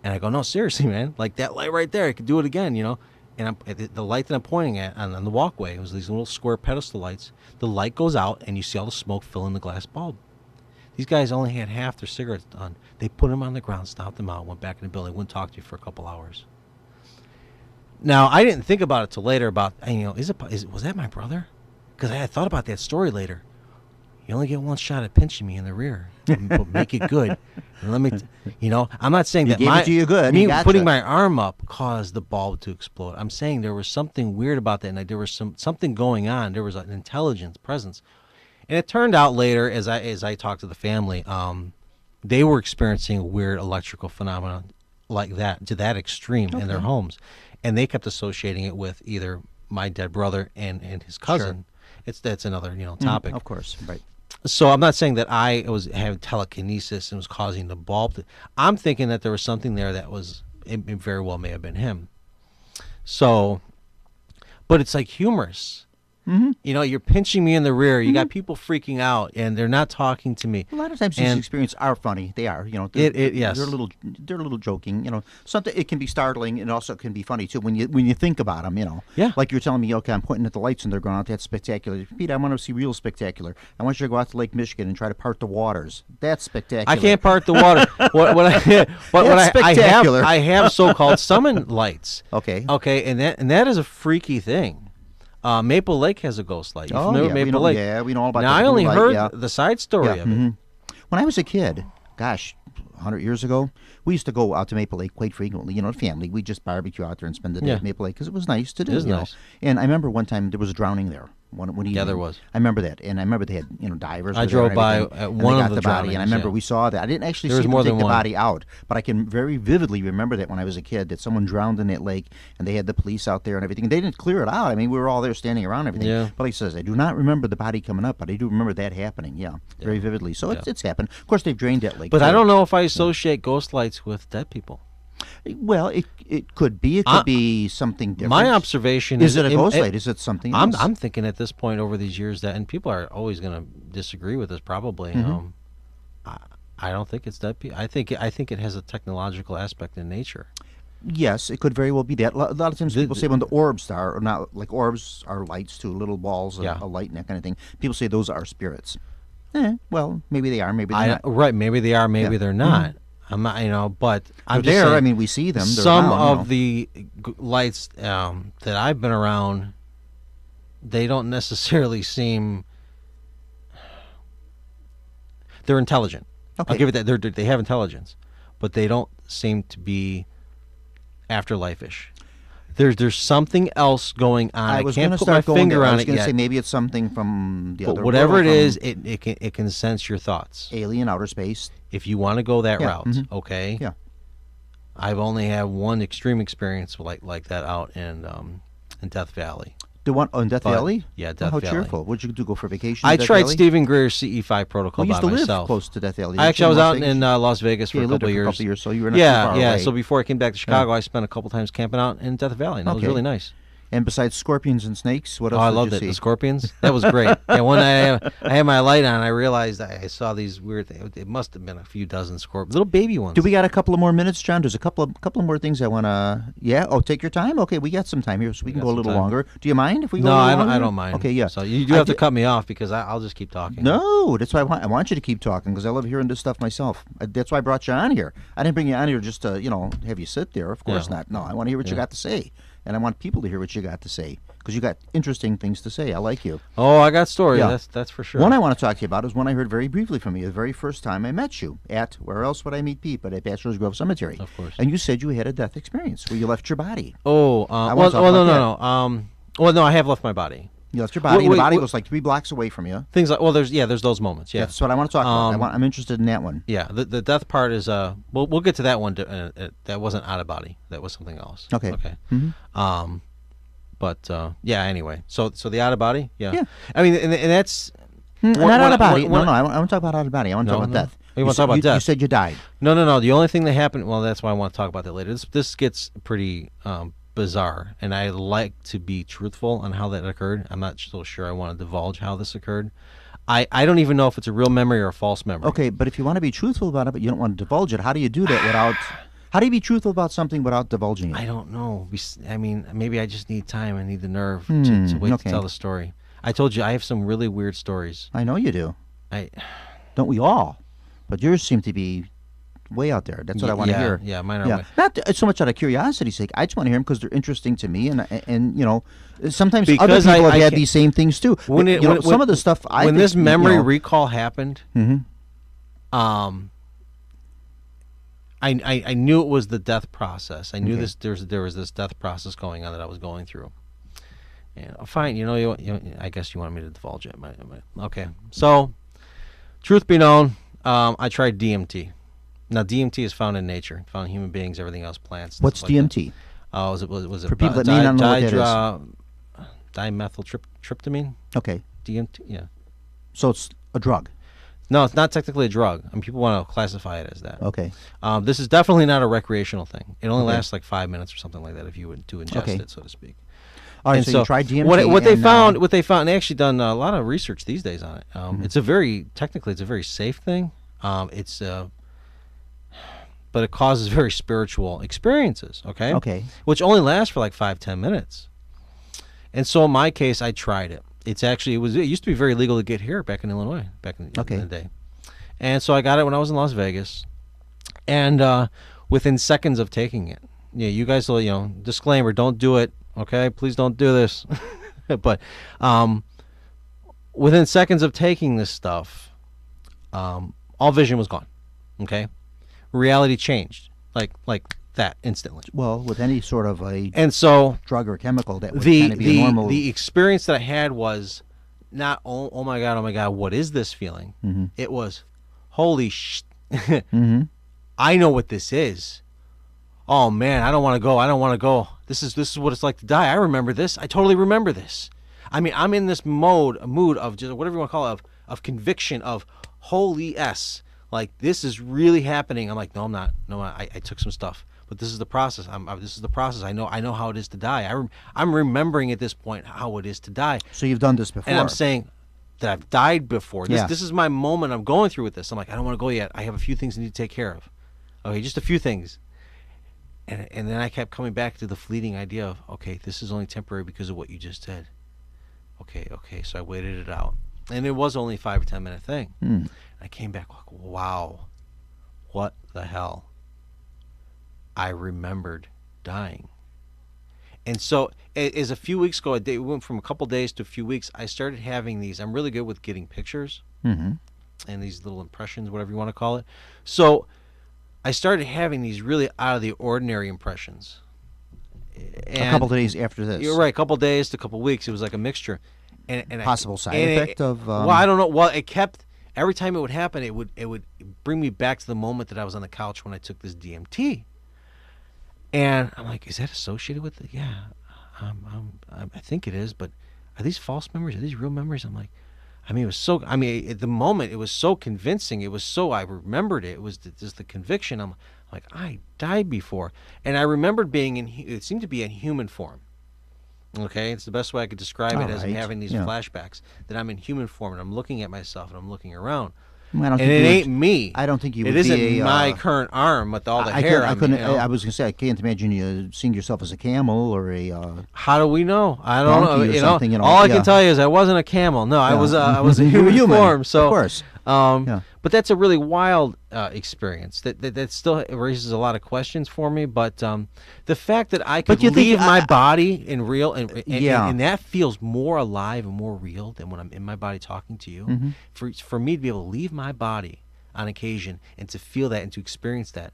And I go, no, seriously, man. Like, that light right there, I could do it again, And the light that I'm pointing at on the walkway, it was these little square pedestal lights. The light goes out, and you see all the smoke fill in the glass bulb. These guys only had half their cigarettes done. They put them on the ground, stomped them out, went back in the building, wouldn't talk to you for a couple hours. Now, I didn't think about it till later about, was that my brother? Because I had thought about that story later. You only get one shot at pinching me in the rear. But make it good. And let me, I'm not saying that gave it to you good. Me gotcha. Putting my arm up caused the bulb to explode. I'm saying there was something weird about that, and there was something going on. There was an intelligence presence. And it turned out later, as I talked to the family, they were experiencing weird electrical phenomena like that, to that extreme in their homes. And they kept associating it with either my dead brother and his cousin. Sure. That's another topic. Of course, right. So I'm not saying that I was having telekinesis and was causing the bulb to. I'm thinking that there was something there that was, it very well may have been him. So, but it's like humorous. Mm-hmm. You're pinching me in the rear. You got people freaking out, and they're not talking to me. A lot of times these experiences are funny. They are, yes. They're a little joking. Something. It can be startling, and also can be funny too when you think about them. Yeah. Like you're telling me, okay, I'm pointing at the lights and they're going out. That's spectacular. Pete, I want to see real spectacular. I want you to go out to Lake Michigan and try to part the waters. That's spectacular. I can't part the water. I have so-called summon lights. Okay. Okay, and that is a freaky thing. Maple Lake has a ghost light. You familiar with Maple Lake? Yeah, we know all about that. Now, I only heard the side story of it. Mm-hmm. When I was a kid, 100 years ago, we used to go out to Maple Lake quite frequently. Family. We'd just barbecue out there and spend the day at Maple Lake because it was nice to do. It is nice. And I remember one time there was a drowning there. One evening. Yeah, there was. I remember that, and I remember they had divers. I drove by at one of the body, and I remember we saw that. I didn't actually see them take the body out, but I can very vividly remember that when I was a kid, that someone drowned in that lake, and they had the police out there and everything. They didn't clear it out. I mean, we were all there standing around and everything. Yeah. But he says, I do not remember the body coming up, but I do remember that happening. Yeah, very vividly. So it's happened. Of course, they've drained that lake. But I don't know if I associate ghost lights with dead people. Well, it could be. It could be something different. My observation is it a ghost light? Is it something else? I'm thinking at this point over these years that, and people are always going to disagree with this probably. Mm-hmm. I don't think it's dead people. I think it has a technological aspect in nature. Yes, it could very well be that. A lot of times people say when the orbs are not like orbs are lights too, little balls of a light and that kind of thing. People say those are spirits. Well, maybe they are, maybe they're not. Right, maybe they are, maybe they're not. I'm not, but I'm They're just there. saying, I mean, we see them. They're some around, of the lights that I've been around, they don't necessarily seem. They're intelligent. Okay. I'll give it that. They have intelligence, but they don't seem to be afterlife-ish. There's something else going on. I was can't going to put my start going finger there. I on was it going to yet. say maybe it's something from the But other whatever world, it is, from it can sense your thoughts. alien outer space. If you want to go that Yeah, route, okay. Yeah. I've only had one extreme experience like that out in Death Valley. The one in Death Valley? Yeah, Death How Valley. cheerful. What'd you do, go for vacation I in Death tried Valley? Stephen Greer's CE5 protocol Well, you by used to live myself. close to Death Valley. I was Las out Vegas? in Las Vegas for Yeah, a you lived couple there of for a years. couple of years, so you were not too far away. So before I came back to Chicago, I spent a couple times camping out in Death Valley, and that was Okay. really nice. And besides scorpions and snakes, what else I did loved you it. see? The scorpions. That was great. Yeah, one night I had my light on. I realized I saw these weird things. It must have been a few dozen scorpions, little baby ones. Do we got a couple of more minutes, John? There's a couple of more things I want to. Yeah. Oh, take your time. Okay, we got some time here, so we can got go a some little time. longer. Do you mind if we go? No, a little I longer? don't mind. Okay, yeah. So you do have to cut me off because I'll just keep talking. No, that's why I want you to keep talking because I love hearing this stuff myself. That's why I brought you on here. I didn't bring you on here just to have you sit there. Of course Yeah. not. No, I want to hear what you got to say, and I want people to hear what you got to say because you got interesting things to say. I like you. Oh, I got stories. Yeah. That's for sure. One I want to talk to you about is one I heard very briefly from you the very first time I met you at, where else would I meet Pete but at Bachelor's Grove Cemetery. Of course. And you said you had a death experience where you left your body. Oh, wanna well, talk no, about no. Well, no, I have left my body. You left your body, Wait, and the body wait. goes like 3 blocks away from you. Things like there's those moments. Yeah, That's what I want to talk about. I'm interested in that one. yeah. The death part is we'll get to that one. That wasn't out of body. That was something else. Okay. Okay. Mhm. But yeah. Anyway, so the out of body. Yeah. Yeah. I mean, and that's Not when- out of body. when- No, I want to talk about out of body. I want to No, talk about no. death. You wanna talk about You death? said you died. No. The only thing that happened. Well, that's why I want to talk about that later. This gets pretty bizarre, and I like to be truthful on how that occurred. I'm not so sure I want to divulge how this occurred. I don't even know if it's a real memory or a false memory. Okay, but if you want to be truthful about it, but you don't want to divulge it, how do you do that without? How do you be truthful about something without divulging it? I don't know. I mean, maybe I just need time. I need the nerve to wait okay. to tell the story. I told you I have some really weird stories. I know you do. I Don't we all? But yours seem to be way out there. That's what I want to hear. Yeah, mine are way. Not so much out of curiosity's sake. I just want to hear them because they're interesting to me, and sometimes Because other people I have had can't- these same things too. Some of the stuff I when think, this memory recall happened, I knew it was the death process. I knew there was this death process going on that I was going through. And fine, I guess you want me to divulge it. Okay, so truth be known, I tried DMT. Now DMT is found in nature, found in human beings, everything else, plants. What's stuff like DMT? that. Was it For people that may not know what that is. dimethyltryptamine? Okay, DMT, yeah. so it's a drug. No, it's not technically a drug. I mean, people want to classify it as that. Okay, This is definitely not a recreational thing. It only Okay. lasts like 5 minutes or something like that if you would to ingest Okay. it, so to speak. all right. And So you tried DMT. What they and, found, and they actually done a lot of research these days on it. Mm-hmm. It's a very safe thing. But it causes very spiritual experiences. Okay. Okay. Which only lasts for like 5-10 minutes. And so in my case, I tried it. It used to be very legal to get here back in Illinois back in the day. And so I got it when I was in Las Vegas, and within seconds of taking it, you guys will, disclaimer, don't do it, okay? Please don't do this. But within seconds of taking this stuff, all vision was gone, okay? Reality changed, like that instantly. Well, with any sort of a And so drug or chemical, that would kind of be a normal. the experience that I had was not oh my god, what is this feeling? Mm-hmm. It was holy sh. Mm-hmm. I know what this is. Oh man, I don't want to go. This is what it's like to die. I remember this. I totally remember this. I mean, I'm in this mood of just whatever you want to call it, of conviction, of holy s. Like this is really happening. I'm like, no, I'm not. No, I took some stuff. But this is the process. This is the process. I know how it is to die. I'm remembering at this point how it is to die. So you've done this before. And I'm saying that I've died before. Yeah. This is my moment I'm going through with this. I'm like, I don't want to go yet. I have a few things I need to take care of. Okay, just a few things. And then I kept coming back to the fleeting idea of, okay, this is only temporary because of what you just said. Okay. So I waited it out. And it was only a 5 or 10 minute thing. I came back like, wow. what the hell? I remembered dying. And so as a few weeks ago, it went from a couple days to a few weeks, I started having these. I'm really good with getting pictures and these little impressions, whatever you want to call it. So I started having these really out of the ordinary impressions. And a couple of days after this. You're right, a couple of days to a couple of weeks. It was like a mixture. And possible side effect of... well, I don't know. Well, it kept... Every time it would happen, it would bring me back to the moment that I was on the couch when I took this DMT. And I'm like, is that associated with it? Yeah, I think it is. But are these false memories? Are these real memories? I'm like, it was so. At the moment, it was so convincing. It was so. I remembered it. It was just the conviction. I'm like, I died before, and I remembered being in. It seemed to be in human form. Okay, it's the best way I could describe it, as I'm having these flashbacks that I'm in human form and I'm looking at myself and I'm looking around. And it ain't me. I don't think you would be. It isn't isn't my current arm with all the hair. I was going to say, I can't imagine you seeing yourself as a camel or a. How do we know? I don't know. You know, all I can tell you is I wasn't a camel. No, I was a human form. So, of course. But that's a really wild experience. That still raises a lot of questions for me. But the fact that I could leave my body in real and that feels more alive and more real than when I'm in my body talking to you. Mm-hmm. For me to be able to leave my body on occasion and to feel that and to experience that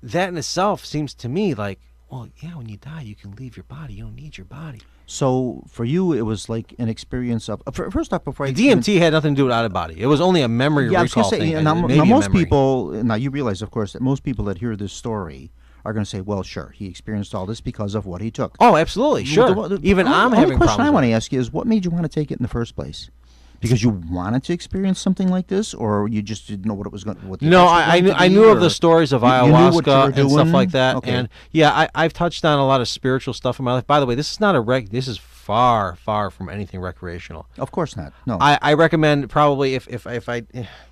in itself seems to me like, well, yeah, when you die, you can leave your body. You don't need your body. So for you, it was like an experience of. First off, before DMT had nothing to do with out of body. It was only a memory recall thing. Now most people, now you realize, of course, that most people that hear this story are going to say, "Well, sure, he experienced all this because of what he took." Oh, absolutely, sure. Even I'm having problems. The question I want to ask you is, what made you want to take it in the first place? Because you wanted to experience something like this, or you just didn't know what it was going to? No, I knew of the stories of ayahuasca and stuff like that, and I've touched on a lot of spiritual stuff in my life. By the way, this is not this is far from anything recreational. Of course not. No, I recommend probably if I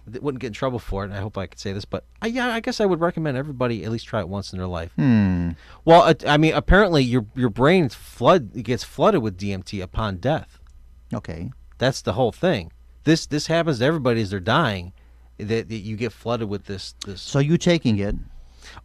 wouldn't get in trouble for it. And I hope I could say this, but I guess I would recommend everybody at least try it once in their life. Well, apparently your brain gets flooded with DMT upon death. Okay. That's the whole thing. This happens to everybody as they're dying. That you get flooded with this. So you taking it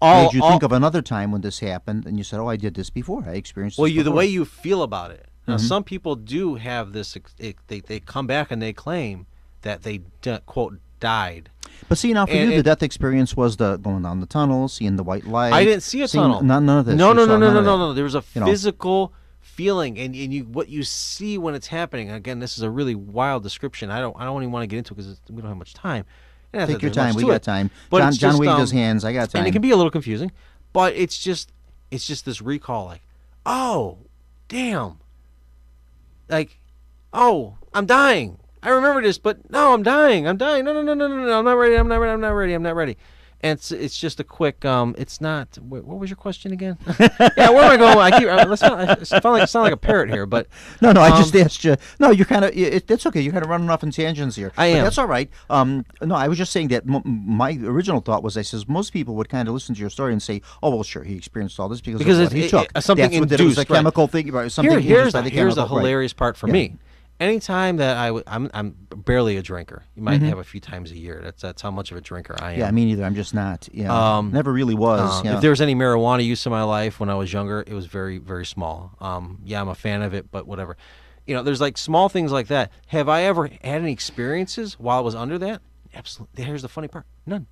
made you think of another time when this happened, and you said, "Oh, I did this before. I experienced." Well, the way you feel about it. Now, some people do have this. They come back and they claim that they quote died. But see, now for you, the death experience was the going down the tunnel, seeing the white light. I didn't see a tunnel. None of this. No. There was a physical feeling, and what you see when it's happening. Again, this is a really wild description. I don't even want to get into it because we don't have much time. Take your time. We got time. But John waved his hands. I got time. And it can be a little confusing, but it's just this recall, like, oh, damn, like, oh, I'm dying. I remember this, but no, I'm dying. No, I'm not ready. And it's just a quick. It's not. What was your question again? Yeah, where am I going? I sound like a parrot here, but no. I just asked you. No, you're kind of. It's okay. You're kind of running off in tangents here. I am. But that's all right. No, I was just saying that my original thought was, I says most people would kind of listen to your story and say, "Oh, well, sure, he experienced all this because of what he took." Something induced. It was a chemical thing. Something here's the hilarious part for me. Anytime that I'm barely a drinker. You might have a few times a year. That's how much of a drinker I am. Yeah, me neither. I'm just not. Yeah, never really was. If there was any marijuana use in my life when I was younger, it was very, very small. Yeah, I'm a fan of it, but whatever. There's like small things like that. Have I ever had any experiences while I was under that? Absolutely. Here's the funny part. None.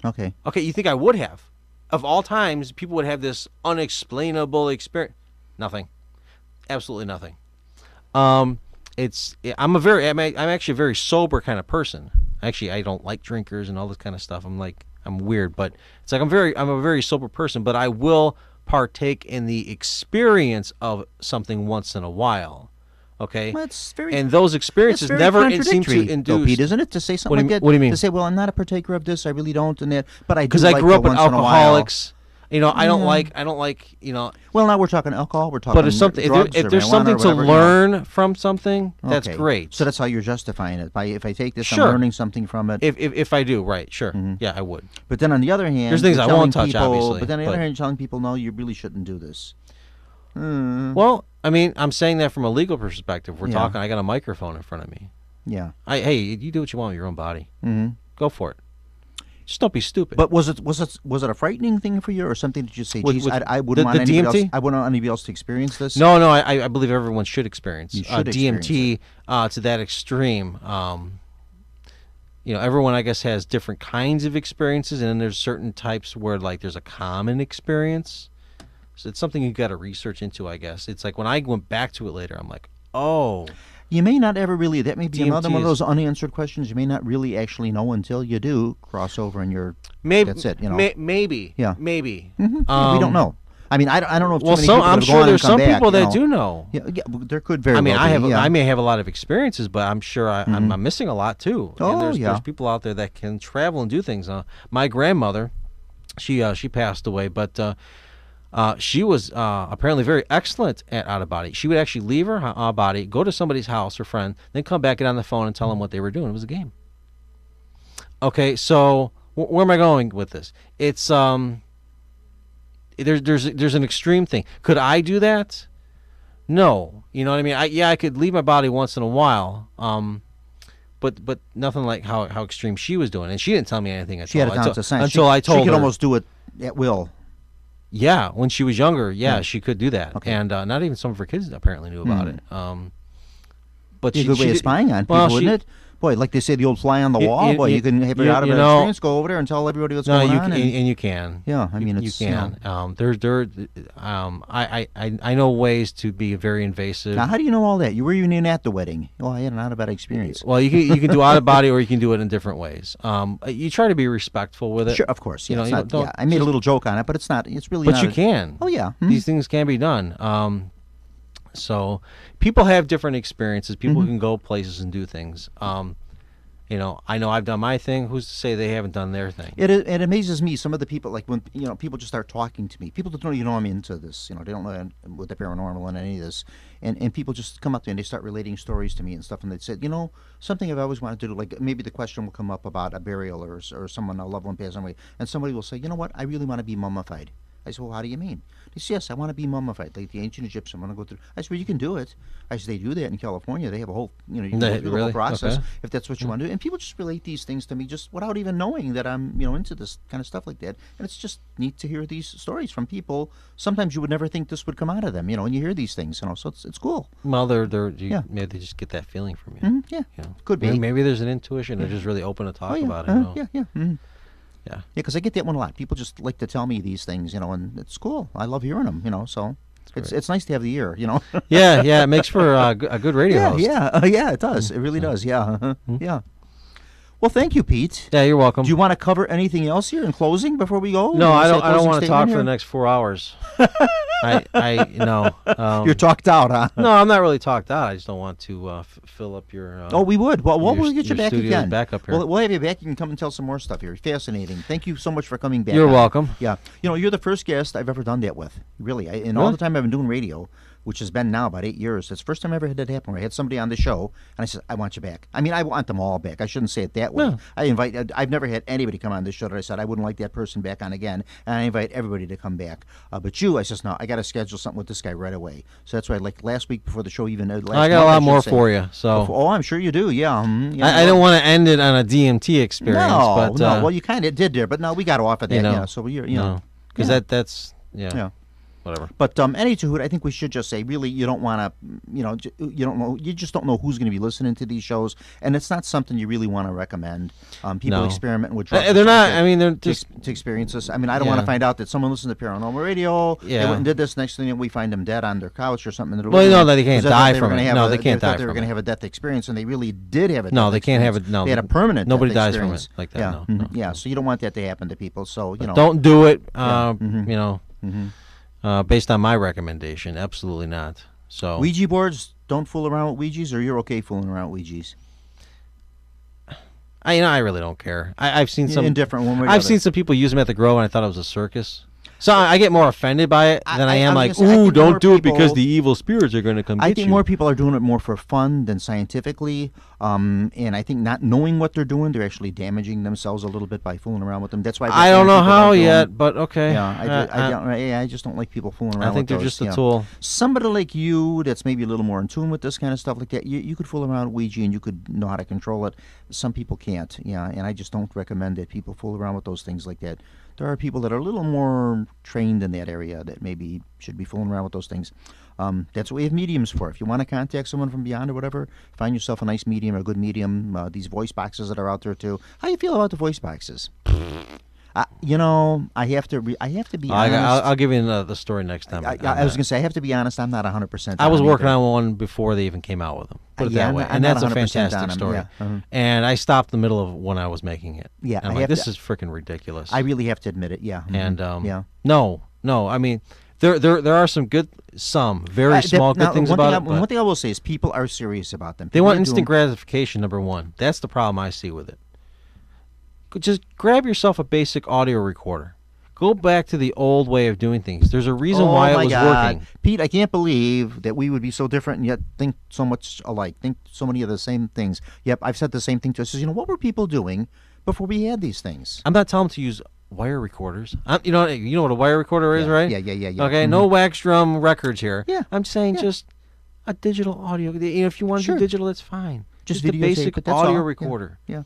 Okay, you think I would have? Of all times, people would have this unexplainable experience. Nothing. Absolutely nothing. I'm actually a very sober kind of person. Actually, I don't like drinkers and all this kind of stuff. I'm weird, but it's like I'm a very sober person, but I will partake in the experience of something once in a while. Okay? Well, and those experiences never seem to induce. Pete, isn't it, to say something like that? What do you mean? To say, well, I'm not a partaker of this, I really don't, and that, but I do. Because I grew up with alcoholics. I don't like. Well, now we're talking alcohol. We're talking. But if there's something to learn from something, that's great. So that's how you're justifying it. If I take this, sure. I'm learning something from it. If I do, right? Sure. Mm-hmm. Yeah, I would. But then on the other hand, there's things I won't touch, obviously. But then on the other hand, telling people, no, you really shouldn't do this. Well, I'm saying that from a legal perspective. We're talking. I got a microphone in front of me. Yeah. Hey, you do what you want with your own body. Mm-hmm. Go for it. Just don't be stupid. But was it a frightening thing for you, or something that you say, With- geez, with I wouldn't want the anybody DMT? else. I wouldn't want anybody else to experience this. No, I believe everyone should experience You should DMT to that extreme. Everyone, I guess, has different kinds of experiences, and then there's certain types where, like, there's a common experience. So it's something you got to research into, I guess. It's like when I went back to it later, I'm like, oh. You may not ever really. That may be DMT another one of is- those unanswered questions. You may not really actually know until you do cross over, and you're. Maybe That's it. maybe. Yeah. Maybe. Yeah, we don't know. I mean, I don't know if too Well, many people I'm have sure gone there's and come some back, people you that know. do know. Yeah, there could very I mean, well be. I may have a lot of experiences, but I'm sure I'm missing a lot too. Oh, and there's, yeah. there's people out there that can travel and do things. My grandmother, she passed away, but she was apparently very excellent at out of body. She would actually leave her body, go to somebody's house, her friend, then come back, get on the phone, and tell them what they were doing. It was a game. Okay, so where am I going with this? It's there's an extreme thing. Could I do that? No. You know what I mean? I could leave my body once in a while. But nothing like how extreme she was doing, and she didn't tell me anything She had it down to science. until I told she could her. almost do it at will. Yeah, when she was younger, Yeah. she could do that, Okay. and not even some of her kids apparently knew about it. But Be a she, good way she of did- spying on people, well, wouldn't she- it? Boy, like they say, the old fly on the wall. Boy, you can have it out of you an know- experience. Go over there and tell everybody what's No, going you on. can, and you can. Yeah, I mean, you it's, can. I know ways to be very invasive. now, how do you know all that? You were even at the wedding. Oh, I had an out of body experience. Well, you can do out of body, or you can do it in different ways. You try to be respectful with it. Sure, of course. Yeah, You know, it's you not, don't- yeah, I made a little joke on it, but it's not. It's really But not. you can. Oh, yeah. Mhm. These things can be done. So people have different experiences. People Mm-hmm. can go places and do things. I know I've done my thing. Who's to say they haven't done their thing? It amazes me, some of the people, like when people just start talking to me, people that don't I'm into this, they don't know I'm with the paranormal and any of this, and people just come up to me and they start relating stories to me and stuff, and they said, something I've always wanted to do, like maybe the question will come up about a burial or someone, a loved one passing away, and somebody will say, you know what, I really want to be mummified. I said, well, how do you mean? He said, yes, I want to be mummified, like the ancient Egyptian. I want to go through. I said, well, you can do it. I said, they do that in California. They have a whole, you can go through the whole Really? process Okay. if that's what you want to do. And people just relate these things to me just without even knowing that I'm, into this kind of stuff like that. And it's just neat to hear these stories from people. Sometimes you would never think this would come out of them, and you hear these things, so it's cool. Well, Yeah. maybe they just get that feeling from you. Mhm, yeah, could be. Maybe there's an intuition. They're just really open to talk Oh, yeah. about it. Yeah, yeah. Mhm. Yeah. Yeah, because I get that one a lot. People just like to tell me these things, and it's cool. I love hearing them, so it's nice to have the ear, Yeah. It makes for a good radio Yeah, host. yeah, it does. It really does. Yeah, yeah. Well, thank you, Pete. Yeah, you're welcome. Do you want to cover anything else here in closing before we go? No, You I say a don't. I don't closing want to talk statement for the here? next 4 hours. No. You're talked out, huh? No, I'm not really talked out. I just don't want to fill up your. Oh, we would. Well, your- we'll get you your back studio's again. back up here. We'll have you back. You can come and tell some more stuff here. Fascinating. Thank you so much for coming back. You're on. welcome. Yeah. You're the first guest I've ever done that with. Really. In all Really? the time I've been doing radio, which has been now about 8 years, it's the first time I ever had that happen where I had somebody on the show and I said, I want you back. I mean, I want them all back. I shouldn't say it that way. No. I've never had anybody come on this show that I said I wouldn't like that person back on again, and I invite everybody to come back. But I says, no, I got to schedule something with this guy right away. So that's why, like last week before the show, even last I got month, a lot should more say. for you. So Oh, I'm sure you do. Yeah. I don't want to end it on a DMT experience. No, but, no. Well, you kind of did there, but no, we got off of that. Yeah. So because yeah. that's Yeah. whatever. But any to I think we should just say, really, you don't want to, you don't know, you just don't know who's going to be listening to these shows, and it's not something you really want to recommend. People No. experiment with drugs. They're and not. stuff I mean, they're to, just. to experience this. I mean, I don't want to Yeah. find out that someone listened to Paranormal Radio. They Yeah. went and did this. Next thing we find them dead on their couch or something. Well, no, they can't die from it. No, they can't die They were from going to it. have a death experience, and they really did have a death No, they can't have experience. it. No, They had a permanent Nobody death dies from experience. it like that. Yeah. No, Mhm. no. Yeah. So you don't want that to happen to people. So, Don't do it. Mhm. Based on my recommendation, absolutely not. So Ouija boards, don't fool around with Ouijas, or you're okay fooling around with Ouijas? I really don't care. I've seen some indifferent one way or I've the seen some people use them at the Grove, and I thought it was a circus. So I get more offended by it than I am like, ooh, don't do it because the evil spirits are going to come get you. I think more people are doing it more for fun than scientifically. And I think not knowing what they're doing, they're actually damaging themselves a little bit by fooling around with them. That's why I don't know how yet, but okay. Yeah, I just don't like people fooling around with I think they're those, just a tool. Somebody like you that's maybe a little more in tune with this kind of stuff like that, you could fool around with Ouija and you could know how to control it. Some people can't, and I just don't recommend that people fool around with those things like that. There are people that are a little more trained in that area that maybe should be fooling around with those things. That's what we have mediums for. If you want to contact someone from beyond or whatever, find yourself a nice medium or a good medium. These voice boxes that are out there too. How do you feel about the voice boxes? I have to be honest. I'll give you the story next time. I was going to say, I have to be honest, I'm not 100%. I was working on one before they even came out with them. Put it that way. And that's a fantastic story. Yeah. Uh-huh. And I stopped in the middle of when I was making it. Yeah. And I'm like, this is freaking ridiculous. I really have to admit it, yeah. Mm-hmm. And, no. I mean, there are some very small good things about it. One thing I will say is people are serious about them. They want instant gratification, number one. That's the problem I see with it. Just grab yourself a basic audio recorder. Go back to the old way of doing things. There's a reason why it was working. Pete, I can't believe that we would be so different and yet think so much alike, think so many of the same things. Yep, I've said the same thing to us. What were people doing before we had these things? I'm not telling them to use wire recorders. You know what a wire recorder is, right? Yeah. Okay, no wax drum records here. Yeah. I'm saying just a digital audio. If you want to do digital, that's fine. Just a basic audio recorder. Yeah.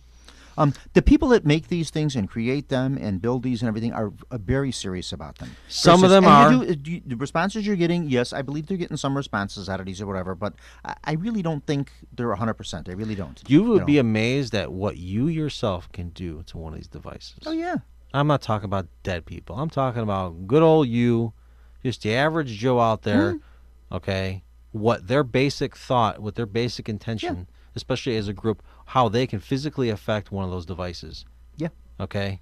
The people that make these things and create them and build these and everything are very serious about them. Some of them are. The responses you're getting, yes, I believe they're getting some responses out of these or whatever, but I really don't think they're 100%. I really don't. You would be amazed at what you yourself can do to one of these devices. Oh, yeah. I'm not talking about dead people. I'm talking about good old you, just the average Joe out there, okay, what their basic thought, what their basic intention, especially as a group, how they can physically affect one of those devices. Yeah. Okay?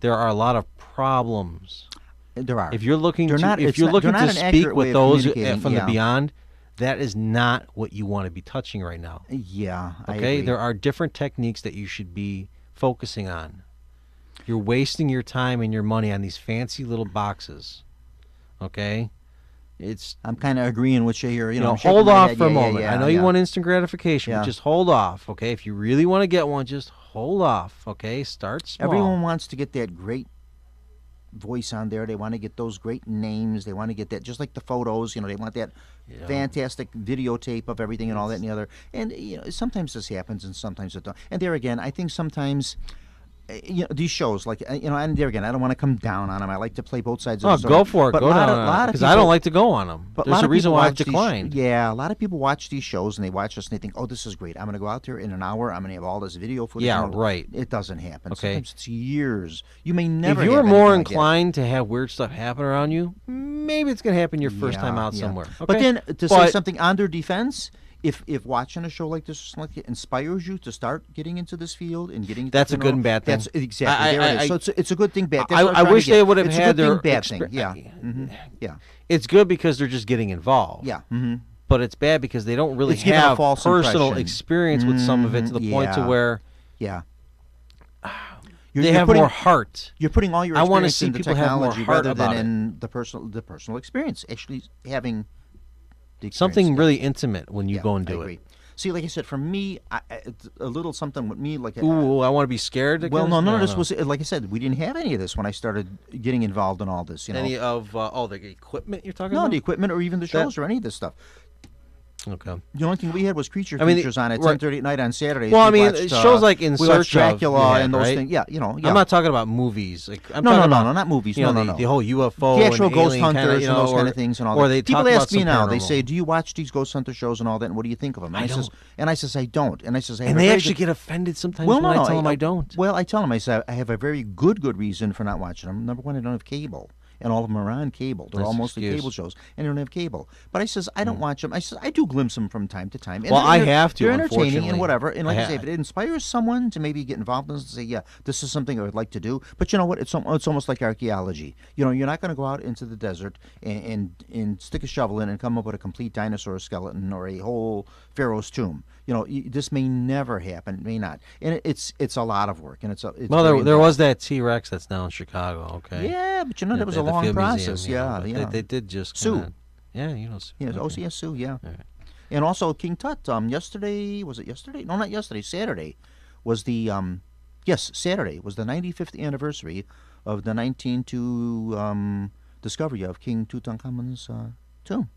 There are a lot of problems. There are. If you're looking to speak with those from the beyond, that is not what you want to be touching right now. Yeah, okay? I agree. There are different techniques that you should be focusing on. You're wasting your time and your money on these fancy little boxes. Okay? I'm kind of agreeing with you here. Hold off for a moment. I know you want instant gratification, but just hold off, okay? If you really want to get one, just hold off, okay? Start small. Everyone wants to get that great voice on there. They want to get those great names. They want to get that, just like the photos. They want that fantastic videotape of everything and all that and the other. And sometimes this happens, and sometimes it don't. And there again, I think sometimes. These shows, like, and there again, I don't want to come down on them. I like to play both sides of the story. Go for it. Go down on it. Because I don't like to go on them. But there's a reason why I've declined. A lot of people watch these shows, and they watch us, and they think, oh, this is great. I'm going to go out there in an hour. I'm going to have all this video footage. Yeah, right. It doesn't happen. Okay. Sometimes it's years. You may never. If you're more inclined to have weird stuff happen around you, maybe it's going to happen your first time out somewhere. Okay? But then, to say something on their defense, if watching a show like this or something like that inspires you to start getting into this field and getting that's a good and bad thing. That's exactly there it is. So it's a good thing, bad. I wish they would have had their bad thing. Yeah, yeah. It's good because they're just getting involved. Yeah, but it's bad because they don't really have personal experience with some of it to the point to where they have more heart. You're putting all your experience in the technology rather than in the personal experience. Actually having. Something really intimate when you go and do it. See, like I said, for me, it's a little something with me. Like, I want to be scared. Well, no. This was, like I said, we didn't have any of this when I started getting involved in all this. Any of the equipment you're talking about? No, the equipment or even the shows or any of this stuff. Okay. The only thing we had was creature features on at 10:30 at night on Saturdays. Well, shows like In Search of Dracula and those things. Yeah, I'm not talking about movies. No, not movies. No. The whole UFO, the actual and ghost alien hunters and those kind of things and all that. People ask me now. They say, "Do you watch these ghost hunter shows and all that? And what do you think of them?" And I says, "I don't." And I says, "And they actually get offended sometimes when I tell them I don't." Well, I tell them, I say, I have a very good reason for not watching them. Number one, I don't have cable. And all of them are on cable. They're all mostly cable shows, and they don't have cable. But I says, I don't watch them. I says, I do glimpse them from time to time. And I have to, they're entertaining and whatever. And like I say, if it inspires someone to maybe get involved in this and say, yeah, this is something I would like to do. But you know what? It's almost like archaeology. You're not going to go out into the desert and stick a shovel in and come up with a complete dinosaur skeleton or a whole Pharaoh's tomb. This may never happen. It may not, and it's a lot of work, and it's well, very there was involved. that T-Rex that's now in Chicago. Okay. Yeah, but that was a At the long Field process. Museum, Yeah. They did just Sue. kinda, yeah, Sue. Yeah, Okay. OCS Sue. Yeah. All right. And also King Tut. Yesterday, was it yesterday? No, not yesterday. Saturday was the yes, Saturday was the 95th anniversary of the 1902 discovery of King Tutankhamun's tomb.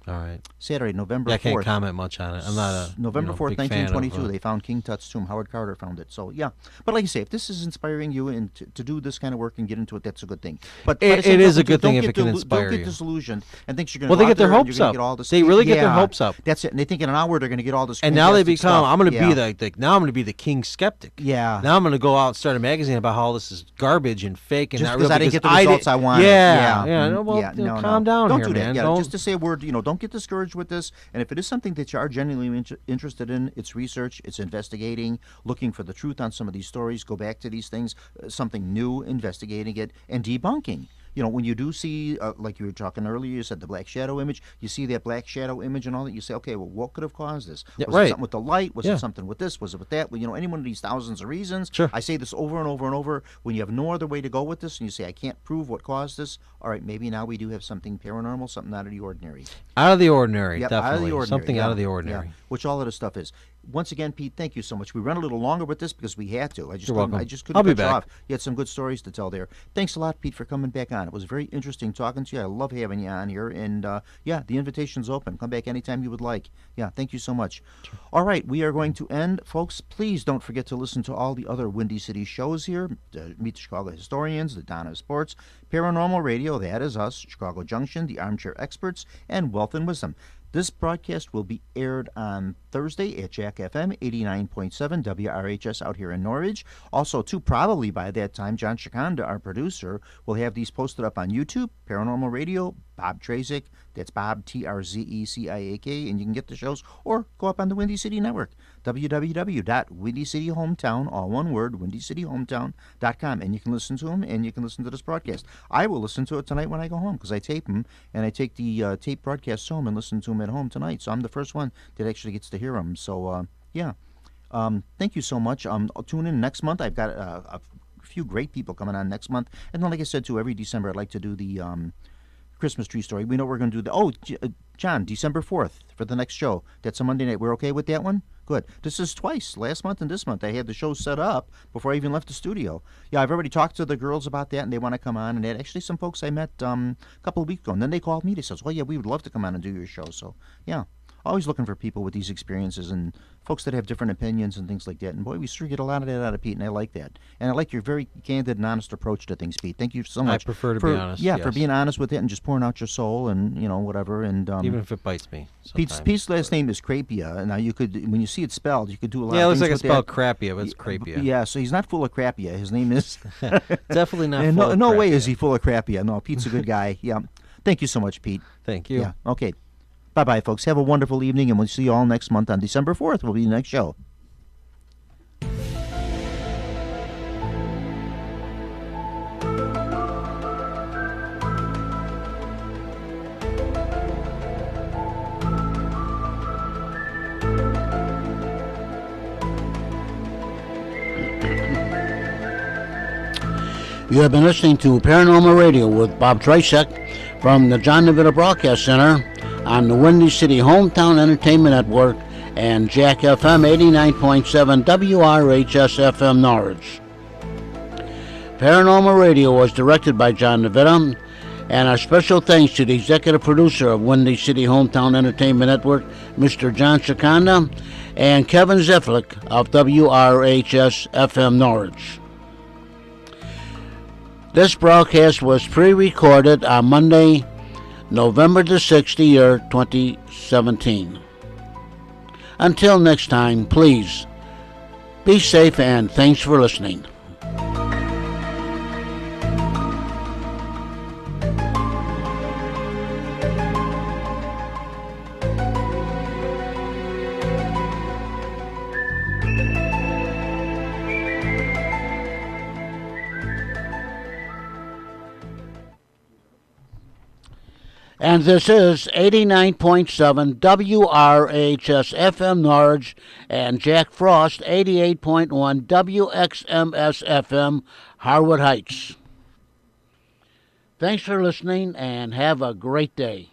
All right. Saturday, November Yeah, I 4th. can't comment much on it. I'm not a November 4th, big fan of, 1922, they found King Tut's tomb. Howard Carter found it. So, yeah. But like you say, if this is inspiring you and to do this kind of work and get into it, that's a good thing. But at the It same is a token, good thing don't if get it can delu- inspire Don't get you. disillusioned and think you're going to Well, they get their hopes up. Get all this, They really get their yeah, hopes up. That's it. And they think in an hour they're going to get all this. And now they fantastic become. stuff. I'm going to Yeah. be now I'm going to be the king skeptic. Yeah. Now I'm going to go out and start a magazine about how this is garbage and fake and Just not because real. I didn't get the because results I wanted. Yeah. Yeah. No, well, Yeah, no, calm no. down Don't here, do that. man. Yeah, Don't, just to say a word, don't get discouraged with this. And if it is something that you are genuinely interested in, it's research, it's investigating, looking for the truth on some of these stories, go back to these things, something new, investigating it, and debunking. When you do see, like you were talking earlier, you said the black shadow image, you see that black shadow image and all that, you say, okay, well, what could have caused this? Yeah, Was right. it something with the light? Was Yeah. it something with this? Was it with that? Well, any one of these thousands of reasons. Sure. I say this over and over and over. When you have no other way to go with this and you say, I can't prove what caused this, all right, maybe now we do have something paranormal, something out of the ordinary. out of the ordinary. Yep, Definitely out of the ordinary. something yeah, out of the yeah, ordinary. which all of this stuff is. Once again, Pete, thank you so much. We ran a little longer with this because we had to. You're welcome. I just couldn't I'll be cut you back. off. You had some good stories to tell there. Thanks a lot, Pete, for coming back on. It was very interesting talking to you. I love having you on here. And, yeah, the invitation's open. Come back anytime you would like. Yeah, thank you so much. Sure. All right, we are going to end. Folks, please don't forget to listen to all the other Windy City shows here. Meet the Chicago Historians, the Donna of Sports, Paranormal Radio, that is us, Chicago Junction, the Armchair Experts, and Wealth and Wisdom. This broadcast will be aired on Thursday at Jack FM 89.7 WRHS out here in Norwich. Also, too, probably by that time, John Shikanda, our producer, will have these posted up on YouTube, Paranormal Radio, Bob Trazik, that's Bob, Trzeciak, and you can get the shows, or go up on the Windy City Network, www.windycityhometown, all one word, windycityhometown.com, and you can listen to them, and you can listen to this broadcast. I will listen to it tonight when I go home, because I tape them, and I take the tape broadcasts home and listen to them at home tonight, so I'm the first one that actually gets to hear them, so, yeah. Thank you so much. Tune in next month. I've got a few great people coming on next month, and then, like I said, too, every December I'd like to do the Christmas tree story. We know we're going to do the John, December 4th for the next show. That's a Monday night. We're okay with that one? Good. This is twice, last month and this month. I had the show set up before I even left the studio. Yeah, I've already talked to the girls about that, and they want to come on. And they had actually some folks I met a couple of weeks ago, and then they called me. They said, well, yeah, we would love to come on and do your show. So, yeah, always looking for people with these experiences and folks that have different opinions and things like that. And, boy, we sure get a lot of that out of Pete, and I like that. And I like your very candid and honest approach to things, Pete. Thank you so much. I prefer to be honest. Yeah, yes. for being honest with it and just pouring out your soul and, whatever. And even if it bites me. Pete's last name is Crapia. Now, you could, when you see it spelled, you could do a lot Yeah, it of looks things like with it's spelled that. Crappia, but it's Crapia. Yeah, so he's not full of Crapia. His name is... Definitely not and full of no way Crappia. is he full of Crapia. No, Pete's a good guy. Yeah. Thank you so much, Pete. Thank you. Yeah, okay. Bye-bye, folks. Have a wonderful evening, and we'll see you all next month on December 4th. Will be the next show. You have been listening to Paranormal Radio with Bob Tricek from the John DeVita Broadcast Center on the Windy City Hometown Entertainment Network and Jack FM 89.7 WRHS FM Norwich. Paranormal Radio was directed by John DeVita, and our special thanks to the executive producer of Windy City Hometown Entertainment Network, Mr. John Shikanda, and Kevin Zeflik of WRHS FM Norwich. This broadcast was pre-recorded on Monday, November the 6th, the year 2017. Until next time, please be safe and thanks for listening. And this is 89.7 WRHS FM Norwich and Jack Frost 88.1 WXMS FM Harwood Heights. Thanks for listening and have a great day.